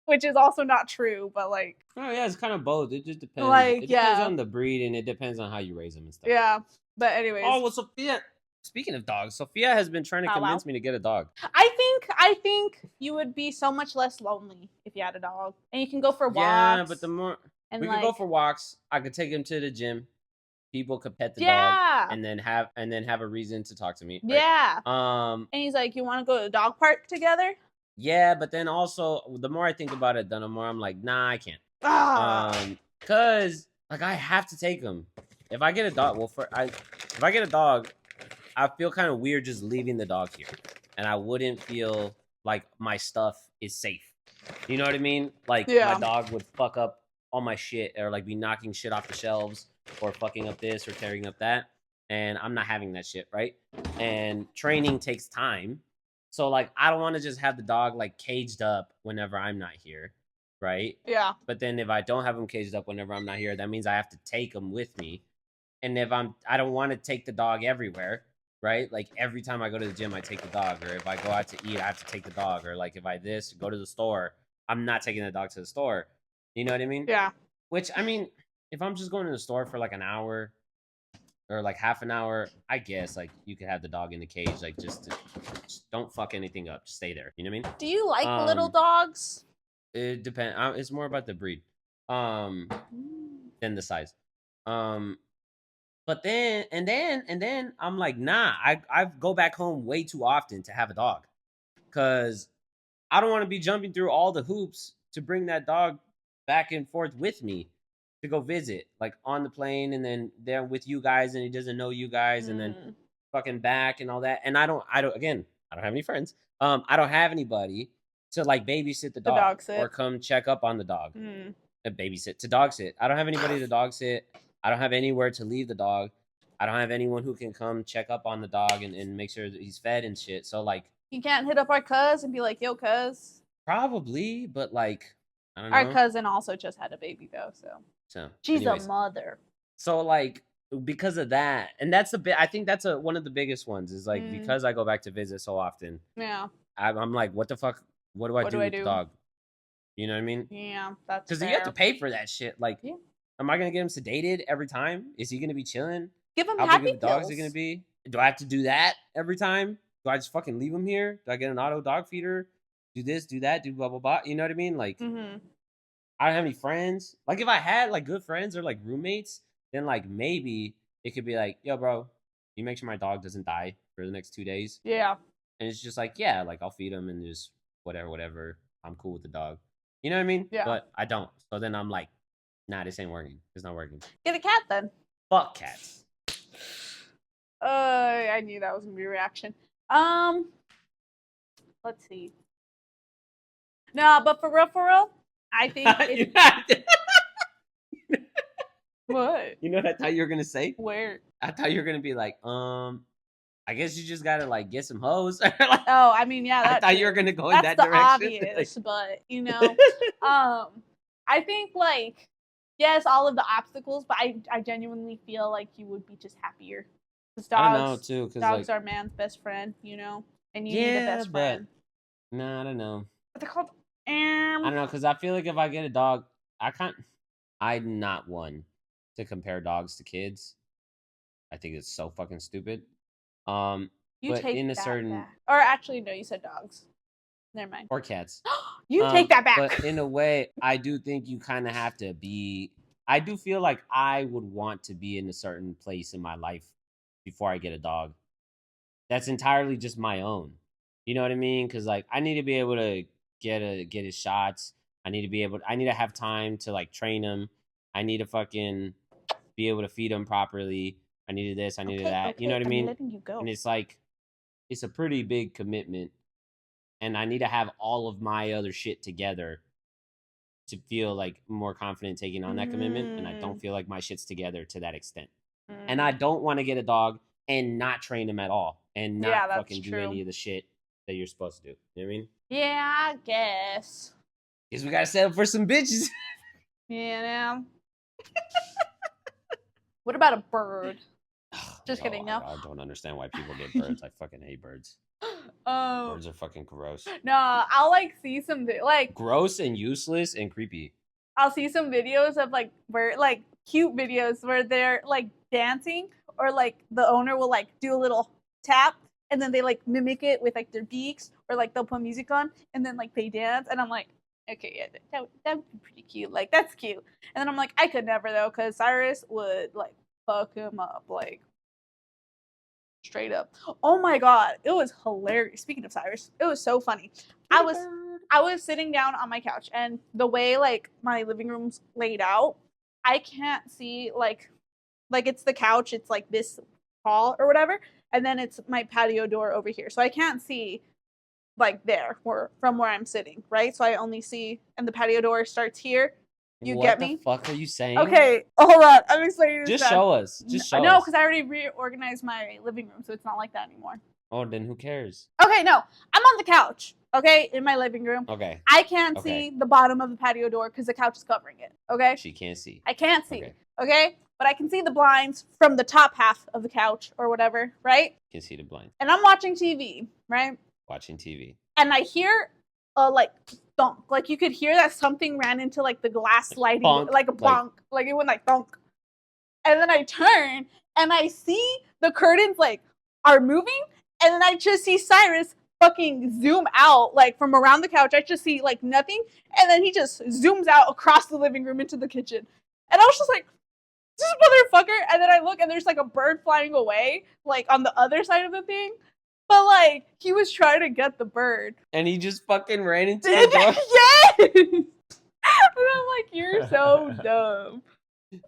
which is also not true, but like. Oh yeah, it's kind of both. It just depends. Like, it depends on the breed, and it depends on how you raise them and stuff. Yeah, but anyways. Oh well, Sophia. Speaking of dogs, Sophia has been trying to convince me to get a dog. I think you would be so much less lonely if you had a dog, and you can go for walks. Yeah, but the more we could go for walks, I could take him to the gym. People could pet the dog, and then have a reason to talk to me. Right? Yeah. And he's like, "You want to go to the dog park together?" Yeah, but then also the more I think about it, the more I'm like, nah, I can't. Cause like I have to take him. If I get a dog, if I get a dog, I feel kind of weird just leaving the dog here, and I wouldn't feel like my stuff is safe. You know what I mean? Like my dog would fuck up all my shit, or like be knocking shit off the shelves, or fucking up this or tearing up that, and I'm not having that shit, right? And training takes time, so like I don't want to just have the dog like caged up whenever I'm not here, right? Yeah. But then if I don't have him caged up whenever I'm not here, that means I have to take him with me, and if I don't want to take the dog everywhere. Right? Like every time I go to the gym, I take the dog, or if I go out to eat, I have to take the dog, or like if I go to the store, I'm not taking the dog to the store. You know what I mean? Yeah. Which I mean, if I'm just going to the store for like an hour or like half an hour, I guess like you could have the dog in the cage, like just don't fuck anything up, just stay there. You know what I mean? Do you like little dogs? It depends. It's more about the breed, than the size. But then I'm like, nah, I go back home way too often to have a dog, because I don't want to be jumping through all the hoops to bring that dog back and forth with me to go visit, like on the plane, and then there with you guys, and he doesn't know you guys, and then fucking back and all that. And I don't have any friends. I don't have anybody to like babysit the dog or come check up on the dog. Babysit to dog sit. I don't have anybody to dog sit. I don't have anywhere to leave the dog. I don't have anyone who can come check up on the dog and make sure that he's fed and shit. So like, you can't hit up our cuz and be like, "Yo, cuz." Probably, but like, I don't know. Our cousin also just had a baby though, so she's a mother. So like, because of that, and that's I think that's one of the biggest ones is like because I go back to visit so often. Yeah. I'm like, what the fuck? What do I do with the dog? You know what I mean? Yeah, that's because you have to pay for that shit. Like, am I gonna get him sedated every time? Is he gonna be chilling? Give him How happy big of dogs pills. are gonna be? Do I have to do that every time? Do I just fucking leave him here? Do I get an auto dog feeder? Do this, do that, do blah blah blah. You know what I mean? Like, I don't have any friends. Like if I had like good friends or like roommates, then like maybe it could be like, yo, bro, you make sure my dog doesn't die for the next 2 days. Yeah. And it's just like, yeah, like I'll feed him and just whatever. I'm cool with the dog. You know what I mean? Yeah. But I don't. So then I'm like, nah, this ain't working. It's not working. Get a cat then. Fuck cats. I knew that was gonna be a reaction. Let's see. No, but for real, I think what? You know what I thought you were gonna say? Where? I thought you were gonna be like, I guess you just gotta like get some hoes. Oh, I mean, yeah, I thought you were gonna go in that direction. Obvious, but you know, I think like yes, all of the obstacles, but I genuinely feel like you would be just happier because dogs, I don't know too, because dogs like, are man's best friend, you know, and you need a best friend. Nah, I don't know. What they're called? I don't know, because I feel like if I get a dog, I'm not one to compare dogs to kids. I think it's so fucking stupid. You but take in a that certain back. Or actually, no, you said dogs. Never mind. Or cats. You take that back. But in a way, I do think you kind of have to be. I do feel like I would want to be in a certain place in my life before I get a dog. That's entirely just my own. You know what I mean? Because like I need to be able to get his shots. I need to have time to like train him. I need to fucking be able to feed him properly. I needed this. I needed that. You know what I mean? Letting you go. And it's like it's a pretty big commitment, and I need to have all of my other shit together to feel like more confident taking on that commitment. And I don't feel like my shit's together to that extent. And I don't want to get a dog and not train him at all and not fucking do any of the shit that you're supposed to do. You know what I mean? Yeah, I guess. Guess we gotta settle for some bitches. Yeah. What about a bird? Just kidding. No. I don't understand why people get birds. I fucking hate birds. Birds are fucking gross. No, I'll like see some like gross and useless and creepy. I'll see some videos of like where like cute videos where they're like dancing or like the owner will like do a little tap and then they like mimic it with like their beaks or like they'll put music on and then like they dance and I'm like, okay, yeah, that would be pretty cute. Like that's cute. And then I'm like, I could never though, because Cyrus would like fuck him up like straight up. Oh my god, it was hilarious. Speaking of Cyrus, it was so funny. I was sitting down on my couch and the way like my living room's laid out, I can't see like it's the couch, it's like this tall or whatever, and then it's my patio door over here. So I can't see like there from where I'm sitting, right? So I only see, and the patio door starts here. You get me? What the fuck are you saying? Okay, hold on. I'm explaining this. Just show us. No, because I already reorganized my living room, so it's not like that anymore. Oh, then who cares? Okay, no. I'm on the couch, okay, in my living room. Okay. I can't see the bottom of the patio door because the couch is covering it, okay? She can't see. I can't see, okay? But I can see the blinds from the top half of the couch or whatever, right? You can see the blinds. And I'm watching TV, right? Watching TV. And I hear like thunk. Like you could hear that something ran into like the glass sliding, like a bonk. Like it went like thunk. And then I turn and I see the curtains like are moving, and then I just see Cyrus fucking zoom out like from around the couch. I just see like nothing, and then he just zooms out across the living room into the kitchen. And I was just like, this motherfucker. And then I look and there's like a bird flying away, like on the other side of the thing. But like he was trying to get the bird, and he just fucking ran into the door. Yes. And I'm like, you're so dumb.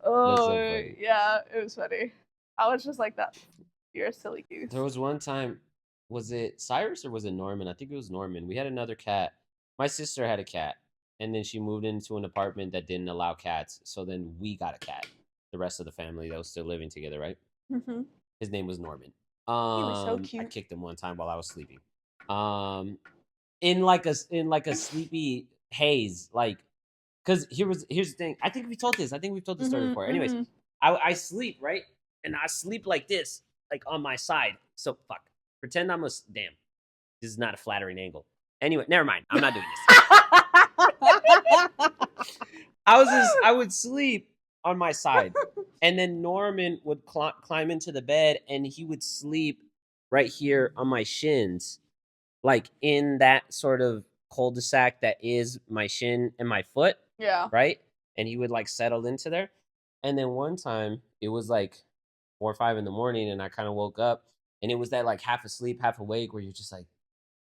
Oh so yeah, it was funny. I was just like that. You're a silly goose. There was one time, was it Cyrus or was it Norman? I think it was Norman. We had another cat. My sister had a cat, and then she moved into an apartment that didn't allow cats. So then we got a cat. The rest of the family that was still living together, right? Mm-hmm. His name was Norman. He was so cute. I kicked him one time while I was sleeping. In like a sleepy haze, like, cause here's the thing. I think we've told this story before. Anyways, I sleep, right, and I sleep like this, like on my side. So fuck. Pretend I'm damn. This is not a flattering angle. Anyway, never mind. I'm not doing this. I would sleep on my side, and then Norman would climb into the bed, and he would sleep right here on my shins, like in that sort of cul-de-sac that is my shin and my foot. Yeah. right? And he would like settle into there. And then one time it was like 4 or 5 in the morning, and I kind of woke up, and it was that like half asleep, half awake, where you're just like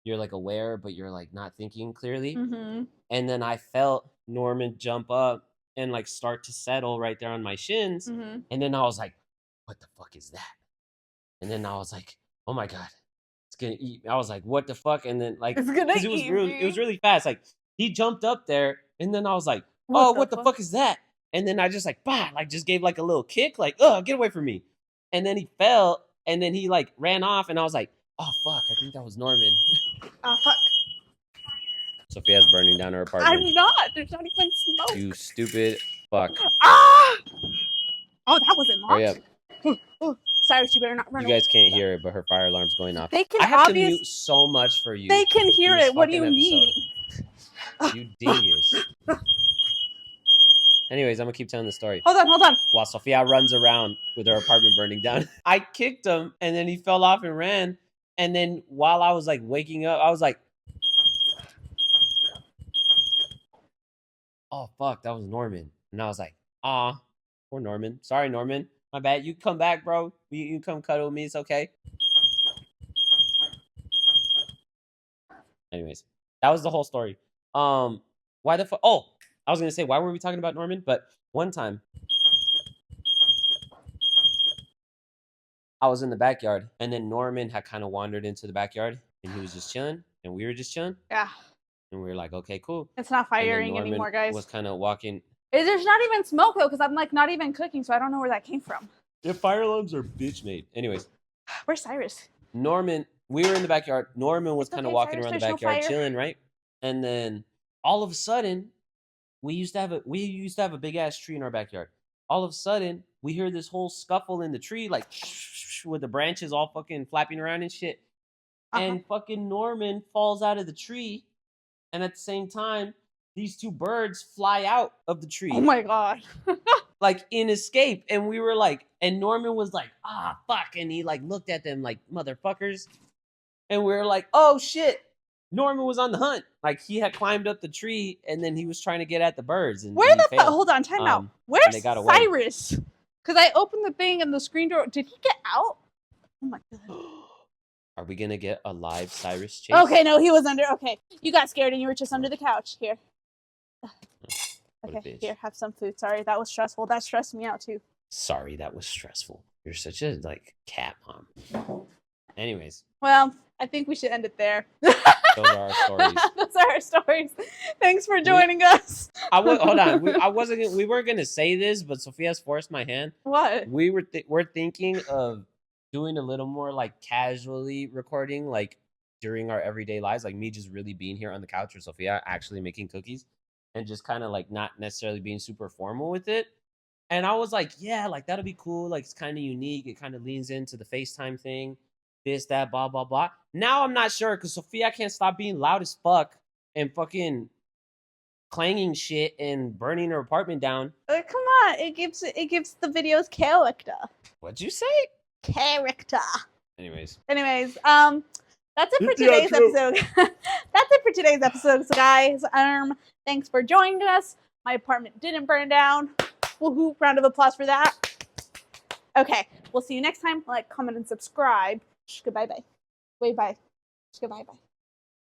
you're like aware, but you're like not thinking clearly. Mm-hmm. And then I felt Norman jump up and like start to settle right there on my shins. Mm-hmm. And then I was like, what the fuck is that? And then I was like, oh my God, it's gonna eat me. I was like, what the fuck? And then like, It's gonna because eat it was me. really fast. Like he jumped up there, and then I was like, What oh, the what the fuck is that? And then I just like, bah, like just gave like a little kick, like, oh, get away from me. And then he fell, and then he like ran off, and I was like, oh fuck, I think that was Norman. Oh, fuck. Sophia's burning down her apartment. I'm not. There's not even smoke. You stupid fuck. Ah! Oh, that wasn't Hurry locked. up. Cyrus, you better not run You away. guys can't hear it, but her fire alarm's going off. They can I have to mute so much for you. They can hear in this it. What do you fucking mean? episode. You dingus. Anyways, I'm gonna keep telling the story. Hold on. While Sophia runs around with her apartment burning down, I kicked him, and then he fell off and ran. And then while I was like waking up, I was like, oh fuck, that was Norman. And I was like, ah, poor Norman. Sorry, Norman. My bad. You come back, bro. You come cuddle with me. It's okay. Anyways, that was the whole story. Why the fuck? Oh, I was gonna say, why were we talking about Norman? But one time, I was in the backyard, and then Norman had kind of wandered into the backyard, and he was just chilling, and we were just chilling, Yeah. and we were like, okay, cool. It's not And then firing Norman anymore, guys. was kind of walking. There's not even smoke though, because I'm like not even cooking, so I don't know where that came from. The fire alarms are bitch made. Anyways, Where's Cyrus? Norman, we were in the backyard. Norman was It's kind of okay, walking Cyrus, around the there's no backyard, fire. chilling, right? And then all of a sudden, we used to have a big ass tree in our backyard. All of a sudden, we hear this whole scuffle in the tree, like with the branches all fucking flapping around and shit. And fucking Norman falls out of the tree, and at the same time, these two birds fly out of the tree. Oh my god. Like in escape. And we were like, and Norman was like, ah, fuck. And he like looked at them like motherfuckers. And we were like, oh shit. Norman was on the hunt. Like he had climbed up the tree, and then he was trying to get at the birds. And Where and the he fuck? failed. Hold on, time out. Where's they got away. Cyrus? Because I opened the thing and the screen door. Did he get out? Oh my god. Are we gonna get a live Cyrus chase? Okay, no, he was under. Okay, you got scared and you were just under the couch. Here. What a Okay, bitch. here, have some food. Sorry, that was stressful. That stressed me out too. Sorry, that was stressful. You're such a like cat mom. Anyways, Well, I think we should end it there. those are our stories. Those are our stories. Thanks for joining us. Hold on. We weren't gonna say this, but Sophia's forced my hand. What? We're thinking of doing a little more like casually recording, like during our everyday lives, like me just really being here on the couch, or Sophia actually making cookies, and just kind of like not necessarily being super formal with it. And I was like, yeah, like that'll be cool. Like it's kind of unique. It kind of leans into the FaceTime thing, this, that, blah, blah, blah. Now I'm not sure because Sophia can't stop being loud as fuck and fucking clanging shit and burning her apartment down. Come on, it gives the videos character. What'd you say? Character. Anyways, that's it for today's episode. That's it for today's episode, guys. Thanks for joining us. My apartment didn't burn down. Woohoo! Round of applause for that. Okay, we'll see you next time. Like, comment, and subscribe. Goodbye, bye. Wait, bye. Goodbye, bye.